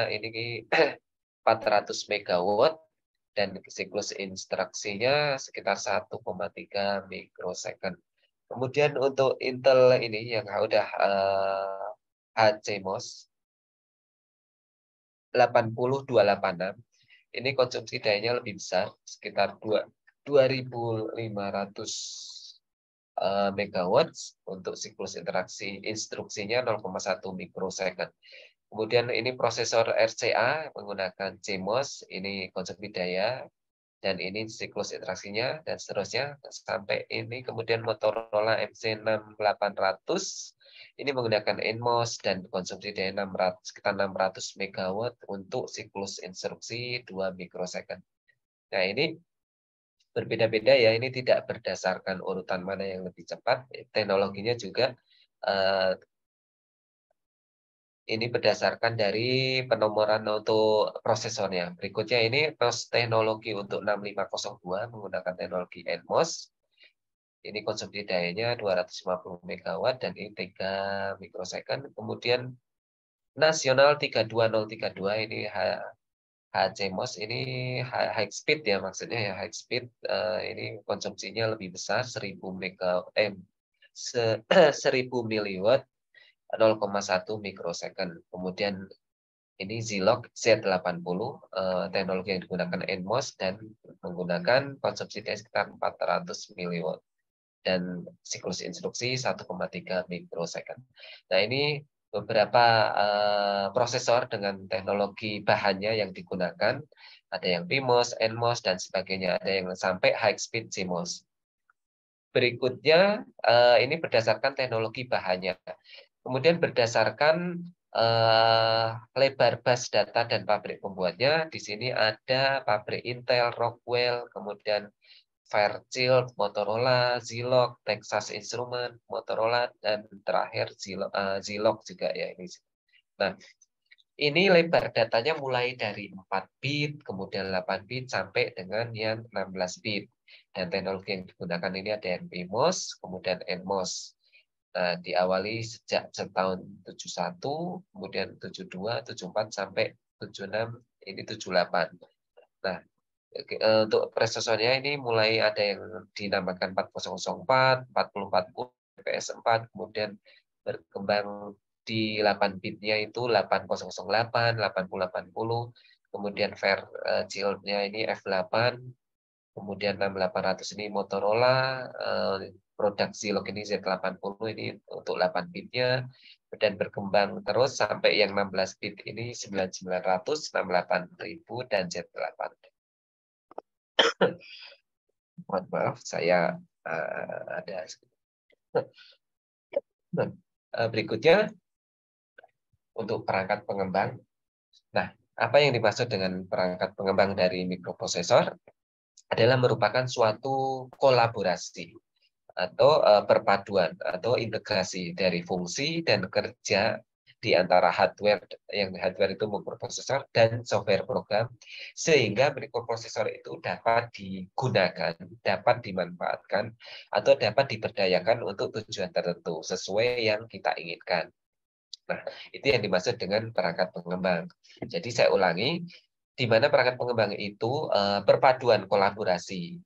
S1: ini 400 megawatt dan siklus instruksinya sekitar 1,3 mikrosecond. Kemudian untuk Intel ini yang udah HCMOS 80286, ini konsumsi dayanya lebih besar, sekitar 2500 megawatt untuk siklus interaksi instruksinya 0,1 mikrosecond. Kemudian ini prosesor RCA menggunakan CMOS, ini konsumsi daya, dan ini siklus interaksinya, dan seterusnya sampai ini. Kemudian Motorola MC6800 ini menggunakan NMOS dan konsumsi daya sekitar 600 megawatt untuk siklus instruksi 2 mikrosecond. Nah, ini berbeda-beda ya, ini tidak berdasarkan urutan mana yang lebih cepat, teknologinya juga ini berdasarkan dari penomoran untuk prosesornya. Berikutnya ini teknologi untuk 6502 menggunakan teknologi NMOS. Ini konsumsi dayanya 250 megawatt dan ini 3 mikrosecond. Kemudian nasional 32032 ini HCMOS, ini high speed ya, maksudnya ya high speed. Ini konsumsinya lebih besar 1000 miliwatt 0,1 mikrosecond. Kemudian ini Zilog Z80, teknologi yang digunakan NMOS dan menggunakan konsumsi daya sekitar 400 miliwatt dan siklus instruksi 1,3 mikrosecond. Nah, ini beberapa prosesor dengan teknologi bahannya yang digunakan. Ada yang PMOS, NMOS, dan sebagainya. Ada yang sampai high speed CMOS. Berikutnya, ini berdasarkan teknologi bahannya. Kemudian berdasarkan lebar bus data dan pabrik pembuatnya, di sini ada pabrik Intel, Rockwell, kemudian Fairchild, Motorola, Zilog, Texas Instruments, Motorola, dan terakhir Zilog juga ya ini. Nah, ini lebar datanya mulai dari 4 bit, kemudian 8 bit sampai dengan yang 16 bit. Dan teknologi yang digunakan ini ada NPMOS, kemudian NMOS. Nah, diawali sejak tahun 71, kemudian 72, 74 sampai 76, ini 78. Nah, untuk prosesornya ini mulai ada yang dinamakan 4004, 4040, PS4, kemudian berkembang di 8 bitnya itu 8008, 8080, kemudian Fairchild-nya ini F8, kemudian 6800 ini Motorola, produk Zilog ini Z80 ini untuk 8 bitnya, dan berkembang terus sampai yang 16 bit ini 9900, 68000 dan Z8. Mohon maaf, saya ada. Berikutnya untuk perangkat pengembang. Nah, apa yang dimaksud dengan perangkat pengembang dari mikroprosesor adalah merupakan suatu kolaborasi atau perpaduan atau integrasi dari fungsi dan kerja di antara hardware, yang hardware itu mikroprosesor, dan software program, sehingga mikroprosesor itu dapat digunakan, dapat dimanfaatkan, atau dapat diberdayakan untuk tujuan tertentu sesuai yang kita inginkan. Nah, itu yang dimaksud dengan perangkat pengembang. Jadi saya ulangi, di mana perangkat pengembang itu perpaduan kolaborasi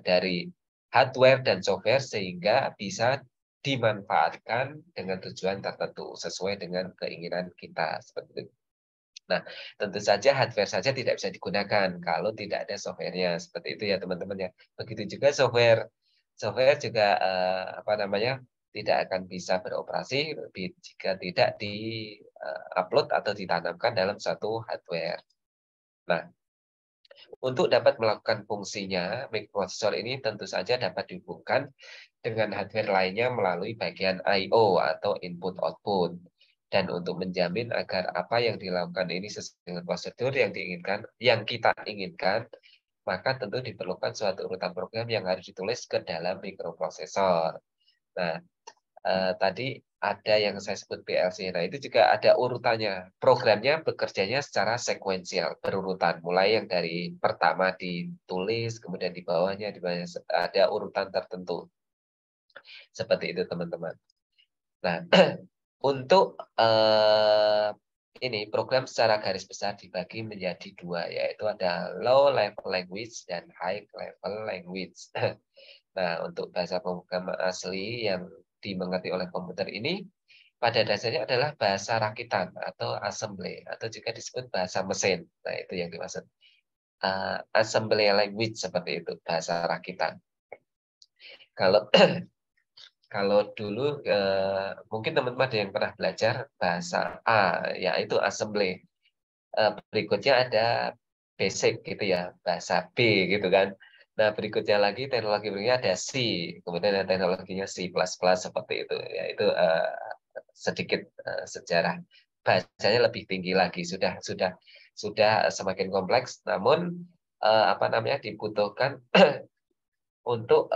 S1: dari hardware dan software sehingga bisa dimanfaatkan dengan tujuan tertentu sesuai dengan keinginan kita, seperti itu. Nah, tentu saja hardware saja tidak bisa digunakan kalau tidak ada softwarenya, seperti itu ya teman-teman ya. Begitu juga software juga apa namanya, tidak akan bisa beroperasi jika tidak di-upload atau ditanamkan dalam satu hardware. Nah, untuk dapat melakukan fungsinya, mikroprosesor ini tentu saja dapat dihubungkan dengan hardware lainnya melalui bagian I/O atau input-output. Dan untuk menjamin agar apa yang dilakukan ini sesuai dengan prosedur yang diinginkan, yang kita inginkan, maka tentu diperlukan suatu urutan program yang harus ditulis ke dalam mikroprosesor. Nah, tadi ada yang saya sebut PLC. Nah, itu juga ada urutannya. Programnya bekerjanya secara sekuensial, berurutan. Mulai yang dari pertama ditulis, kemudian di bawahnya ada urutan tertentu. Seperti itu, teman-teman. Nah, untuk ini program secara garis besar dibagi menjadi dua, yaitu ada low level language dan high level language. Nah, untuk bahasa pemrograman asli yang dimengerti oleh komputer ini pada dasarnya adalah bahasa rakitan atau assembly, atau juga disebut bahasa mesin. Nah, itu yang dimaksud assembly language, seperti itu, bahasa rakitan. Kalau dulu mungkin teman-teman ada yang pernah belajar bahasa A, yaitu assembly. Berikutnya ada basic gitu ya, bahasa B gitu kan. Nah, berikutnya lagi teknologi berikutnya ada C, kemudian ada teknologinya C++, seperti itu. Yaitu sedikit sejarah. Bahasanya lebih tinggi lagi, sudah semakin kompleks, namun apa namanya, dibutuhkan untuk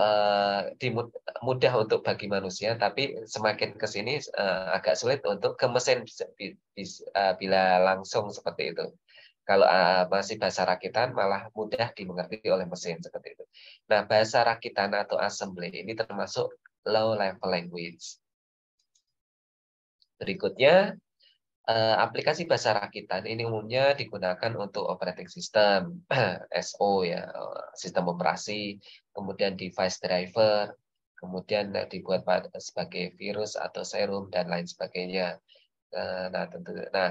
S1: mudah untuk bagi manusia, tapi semakin ke sini agak sulit untuk ke mesin bila langsung seperti itu. Kalau masih bahasa rakitan malah mudah dimengerti oleh mesin, seperti itu. Nah, bahasa rakitan atau assembly ini termasuk low level language. Berikutnya, aplikasi bahasa rakitan ini umumnya digunakan untuk operating system, SO ya, sistem operasi, kemudian device driver, kemudian dibuat sebagai virus atau serum dan lain sebagainya. Nah,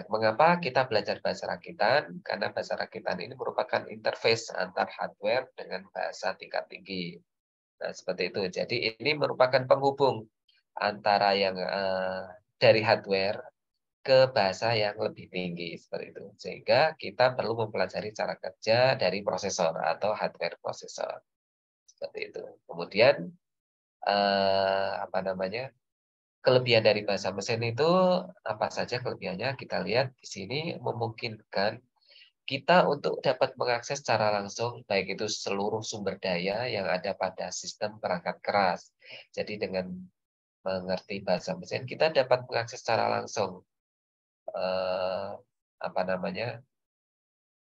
S1: mengapa kita belajar bahasa rakitan? Karena bahasa rakitan ini merupakan interface antar hardware dengan bahasa tingkat tinggi. Nah, seperti itu. Jadi ini merupakan penghubung antara yang dari hardware ke bahasa yang lebih tinggi, seperti itu. Sehingga kita perlu mempelajari cara kerja dari prosesor atau hardware prosesor. Seperti itu. Kemudian apa namanya? Kelebihan dari bahasa mesin itu apa saja kelebihannya? Kita lihat di sini memungkinkan kita untuk dapat mengakses secara langsung baik itu seluruh sumber daya yang ada pada sistem perangkat keras. Jadi dengan mengerti bahasa mesin kita dapat mengakses secara langsung apa namanya,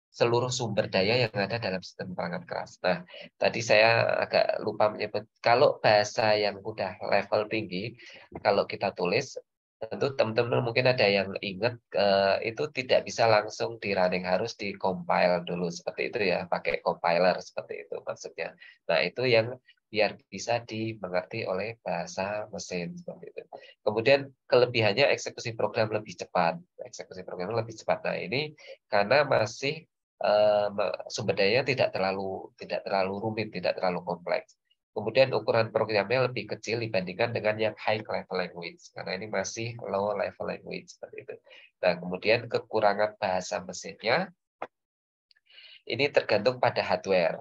S1: seluruh sumber daya yang ada dalam sistem perangkat keras. Nah, tadi saya agak lupa menyebut, kalau bahasa yang udah level tinggi, kalau kita tulis, tentu teman-teman mungkin ada yang ingat, itu tidak bisa langsung di running, harus di compile dulu, seperti itu ya, pakai compiler, seperti itu maksudnya. Nah, itu yang biar bisa dimengerti oleh bahasa mesin, seperti itu. Kemudian kelebihannya eksekusi program lebih cepat, Nah, ini karena masih sumber dayanya tidak terlalu rumit, tidak terlalu kompleks. Kemudian ukuran programnya lebih kecil dibandingkan dengan yang high level language, karena ini masih low level language seperti itu. Nah, kemudian kekurangan bahasa mesinnya ini tergantung pada hardware.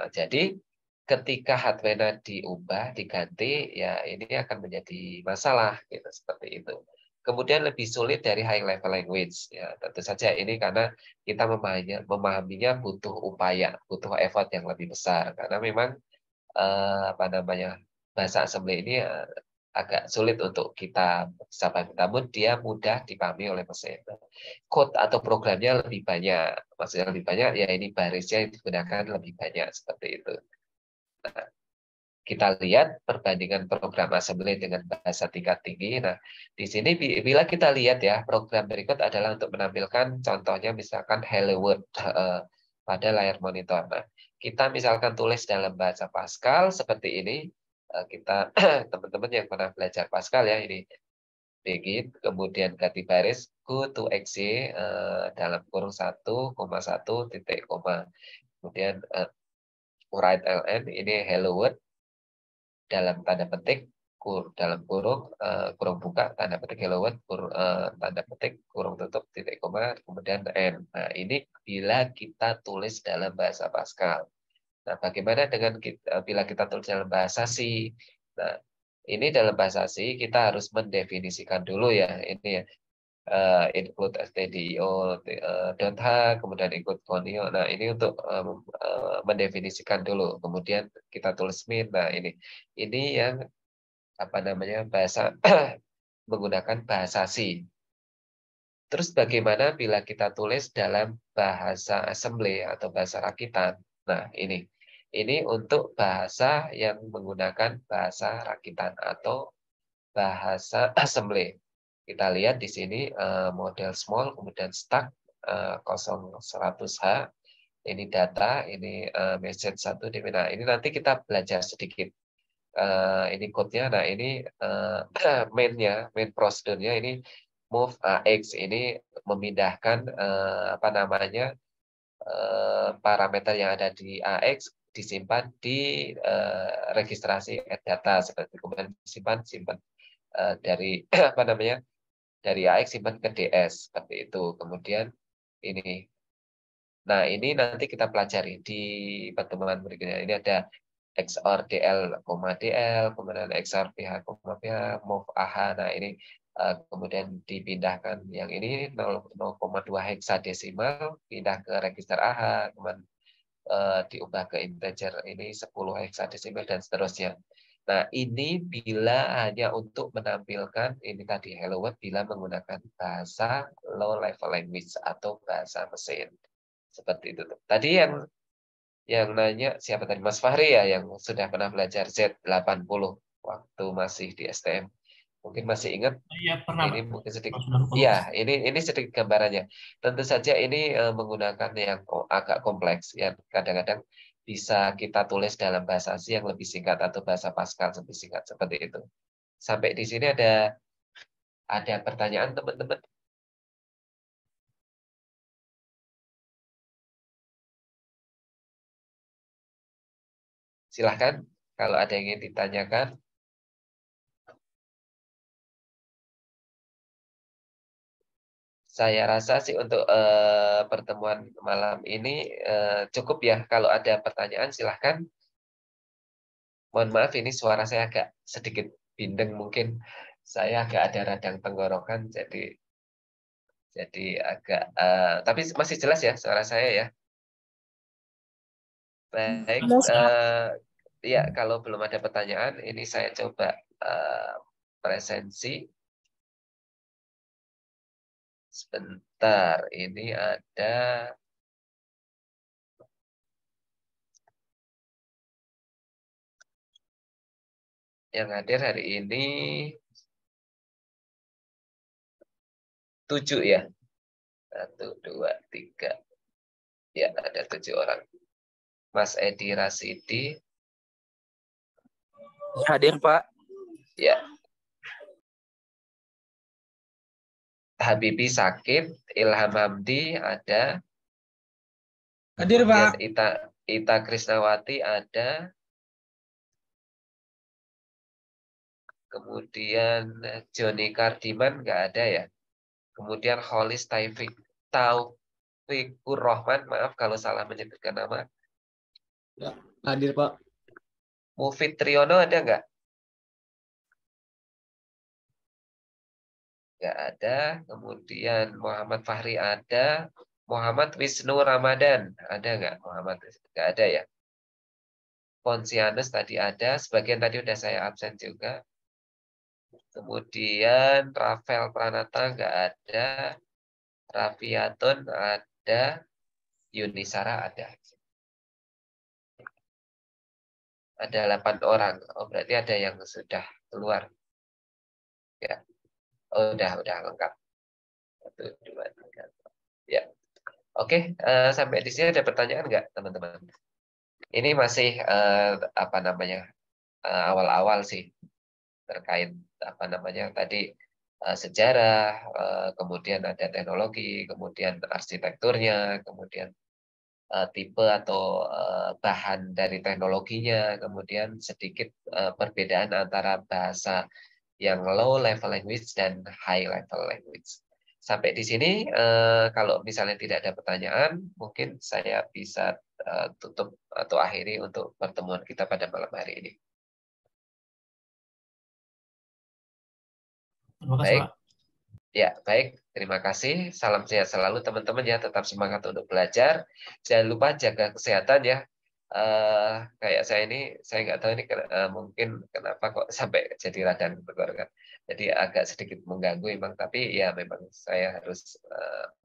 S1: Jadi ketika hardware diubah, diganti, ya ini akan menjadi masalah, gitu, seperti itu. Kemudian lebih sulit dari high level language. Ya, tentu saja ini karena kita memahaminya butuh upaya, butuh effort yang lebih besar, karena memang bahasa assembly ini agak sulit untuk kita bisa pahami, namun dia mudah dipahami oleh mesin. Code atau programnya lebih banyak, maksudnya lebih banyak, ya ini barisnya yang digunakan lebih banyak, seperti itu. Nah, kita lihat perbandingan program assembly dengan bahasa tingkat tinggi. Nah, di sini bila kita lihat ya, program berikut adalah untuk menampilkan contohnya misalkan Hello World pada layar monitor. Nah, kita misalkan tulis dalam bahasa Pascal seperti ini. Kita teman-teman yang pernah belajar Pascal ya, ini begin, kemudian ganti baris go to exe dalam kurung 1,1 titik koma, kemudian write ln ini hello world dalam tanda petik dalam kurung kurung buka tanda petik hello world tanda petik kurung tutup titik koma kemudian n. Nah, ini bila kita tulis dalam bahasa Pascal. Nah, bagaimana dengan bila kita tulis dalam bahasa C? Nah, ini dalam bahasa C kita harus mendefinisikan dulu ya, ini ya, include stdio .h, kemudian include conio. Nah, ini untuk mendefinisikan dulu. Kemudian kita tulis min. Nah, ini yang bahasa menggunakan bahasa C. Terus bagaimana bila kita tulis dalam bahasa assembly atau bahasa rakitan? Nah, ini untuk bahasa yang menggunakan bahasa rakitan atau bahasa assembly. Kita lihat di sini model small, kemudian stack 0100H. Ini data, ini message 1 nah, ini nanti kita belajar sedikit. Ini code-nya. Nah, ini main prosedurnya ini move AX, ini memindahkan parameter yang ada di AX disimpan di registrasi data seperti kemudian simpan dari dari AX simpan ke DS seperti itu. Kemudian ini. Nah, ini nanti kita pelajari di pertemuan berikutnya. Ini ada XOR DL, DL, kemudian XOR PH, PH, move AH. Nah, ini kemudian dipindahkan yang ini 0,2 heksadesimal, pindah ke register AH, kemudian diubah ke integer ini 10 heksadesimal dan seterusnya. Nah, ini bila hanya untuk menampilkan ini tadi hello world bila menggunakan bahasa low level language atau bahasa mesin. Seperti itu. Tadi yang nanya siapa tadi? Mas Fahri ya, yang sudah pernah belajar Z80 waktu masih di STM. Mungkin masih ingat.
S2: Iya, pernah,
S1: Ini
S2: Pak.
S1: mungkin sedikit.
S2: Mas,
S1: Ya, ini sedikit gambarannya. Tentu saja ini menggunakan yang agak kompleks ya. Kadang-kadang bisa kita tulis dalam bahasa C yang lebih singkat atau bahasa Pascal lebih singkat seperti itu. Sampai di sini ada pertanyaan teman-teman? Silahkan kalau ada yang ingin ditanyakan. Saya rasa sih untuk pertemuan malam ini cukup ya. Kalau ada pertanyaan silahkan. Mohon maaf ini suara saya agak sedikit bindeng, mungkin saya agak ada radang tenggorokan jadi agak tapi masih jelas ya suara saya ya. Baik, ya kalau belum ada pertanyaan ini saya coba presensi. Sebentar, ini ada yang hadir hari ini 7 ya. 1, 2, 3. Ya, ada 7 orang. Mas Edi Rasidi.
S5: Hadir, Pak.
S1: Ya. Habibi Sakib, Ilham Hamdi ada.
S3: Hadir,
S1: Kemudian
S3: Pak.
S1: Ita Krisnawati ada. Kemudian Joni Kardiman nggak ada ya. Kemudian Holis Taufikur Rahman, maaf kalau salah menyebutkan nama.
S6: Hadir, Pak.
S1: Mufid Triono ada nggak? Nggak ada. Kemudian Muhammad Fahri ada. Muhammad Wisnu Ramadan ada nggak? Muhammad nggak ada ya. Ponsianus tadi ada. Sebagian tadi udah saya absen juga. Kemudian Rafael Pranata nggak ada. Rafiatun ada. Yunisara ada. Ada 8 orang. Oh, berarti ada yang sudah keluar. Ya. Oh, udah lengkap. 1, 2, 3. Ya. Oke, sampai di sini ada pertanyaan nggak, teman-teman? Ini masih apa namanya? Awal-awal sih terkait apa namanya tadi sejarah, kemudian ada teknologi, kemudian arsitekturnya, kemudian tipe atau bahan dari teknologinya, kemudian sedikit perbedaan antara bahasa yang low level language dan high level language. Sampai di sini, kalau misalnya tidak ada pertanyaan, mungkin saya bisa tutup atau akhiri untuk pertemuan kita pada malam hari ini.
S2: Terima kasih,
S1: Baik.
S2: Pak.
S1: Ya, baik. Terima kasih. Salam sehat selalu teman-teman ya. Tetap semangat untuk belajar. Jangan lupa jaga kesehatan ya. Kayak saya ini, saya nggak tahu ini mungkin kenapa kok sampai jadi radang tenggorokan. Jadi agak sedikit mengganggu memang, tapi ya memang saya harus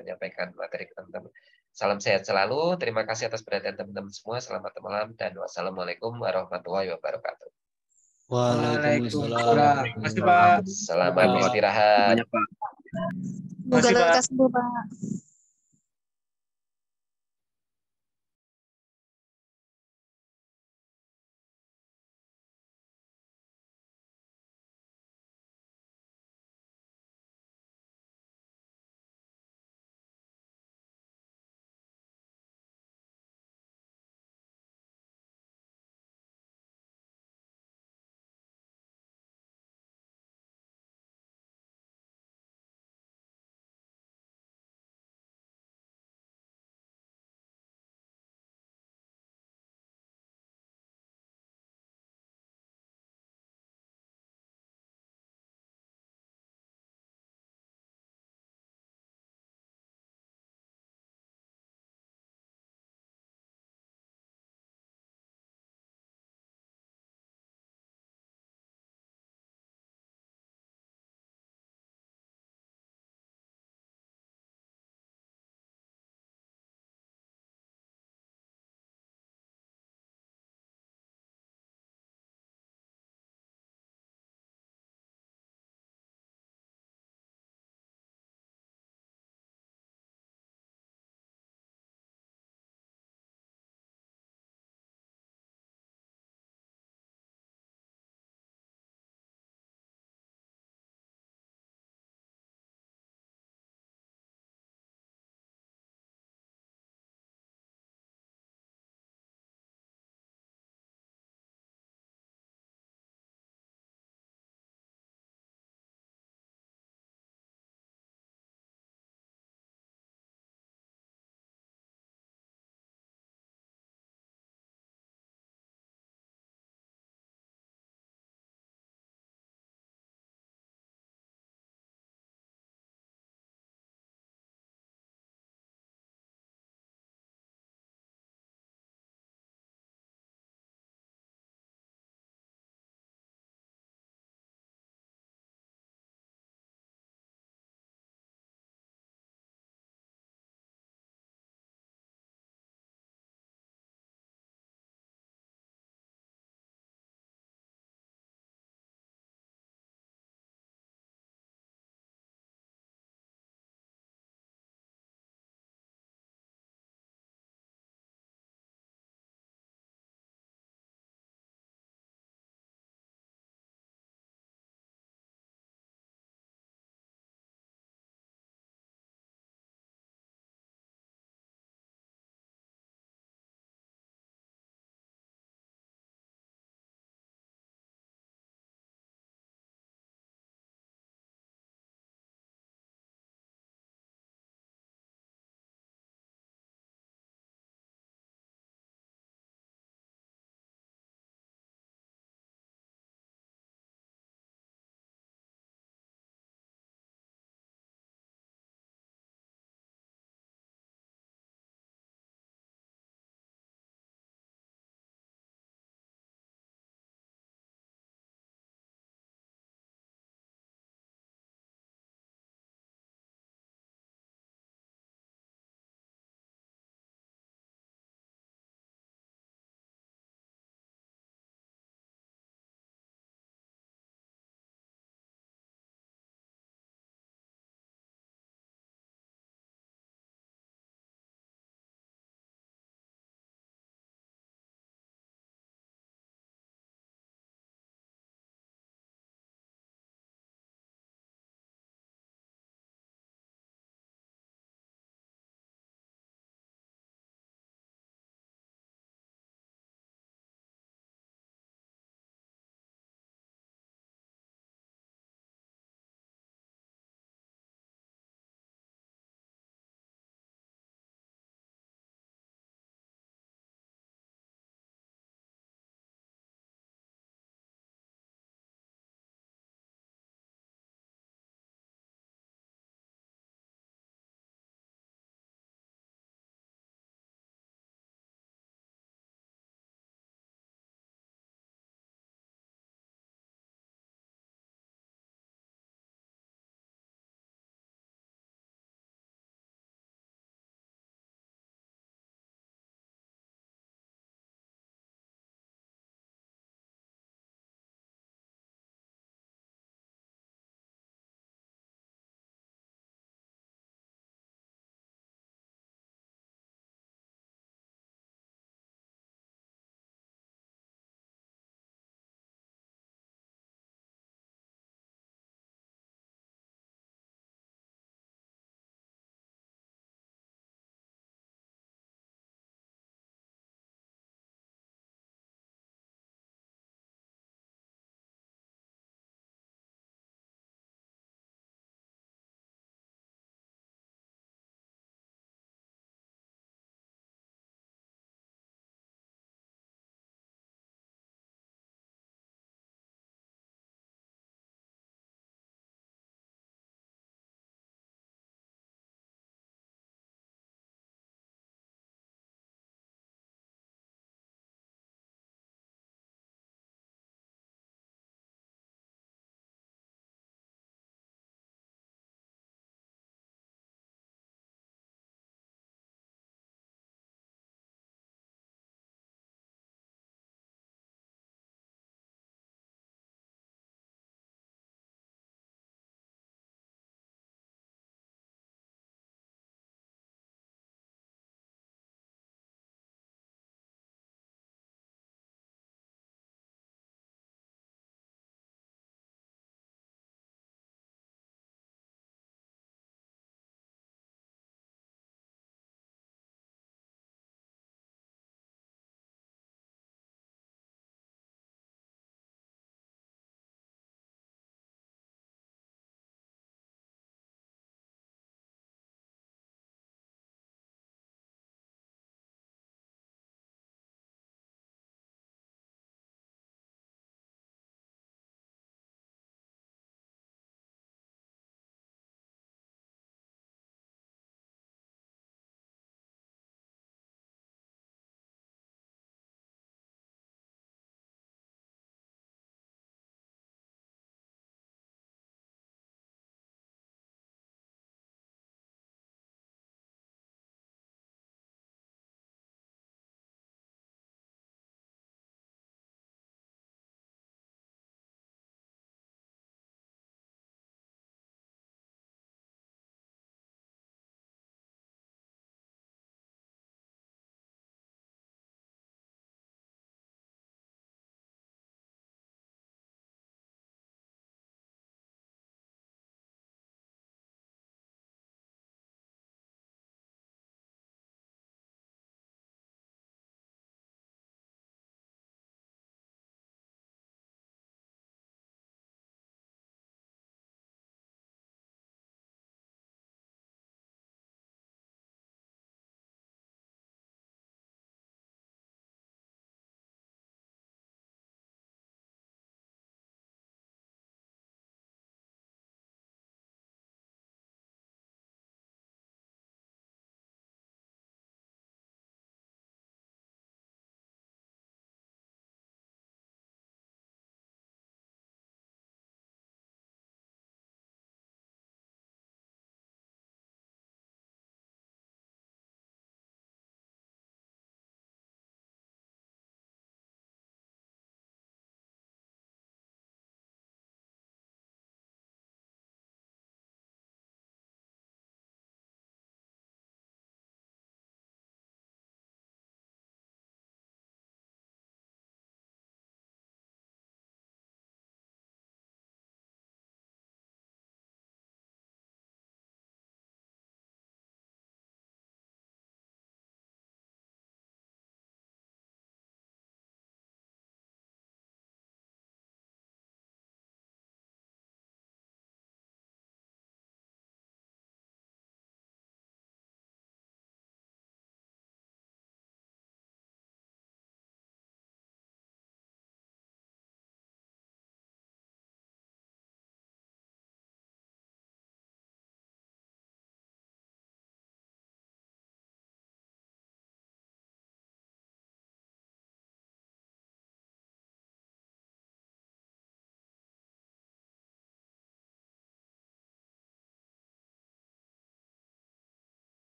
S1: menyampaikan materi ke teman-teman. Salam sehat selalu. Terima kasih atas perhatian teman-teman semua. Selamat malam dan wassalamualaikum warahmatullahi wabarakatuh.
S3: Waalaikumsalam. Terima kasih, Pak.
S1: Selamat istirahat.
S5: Banyak, Pak.
S3: Terima kasih, Pak.
S7: Semoga lekas sembuh, Pak.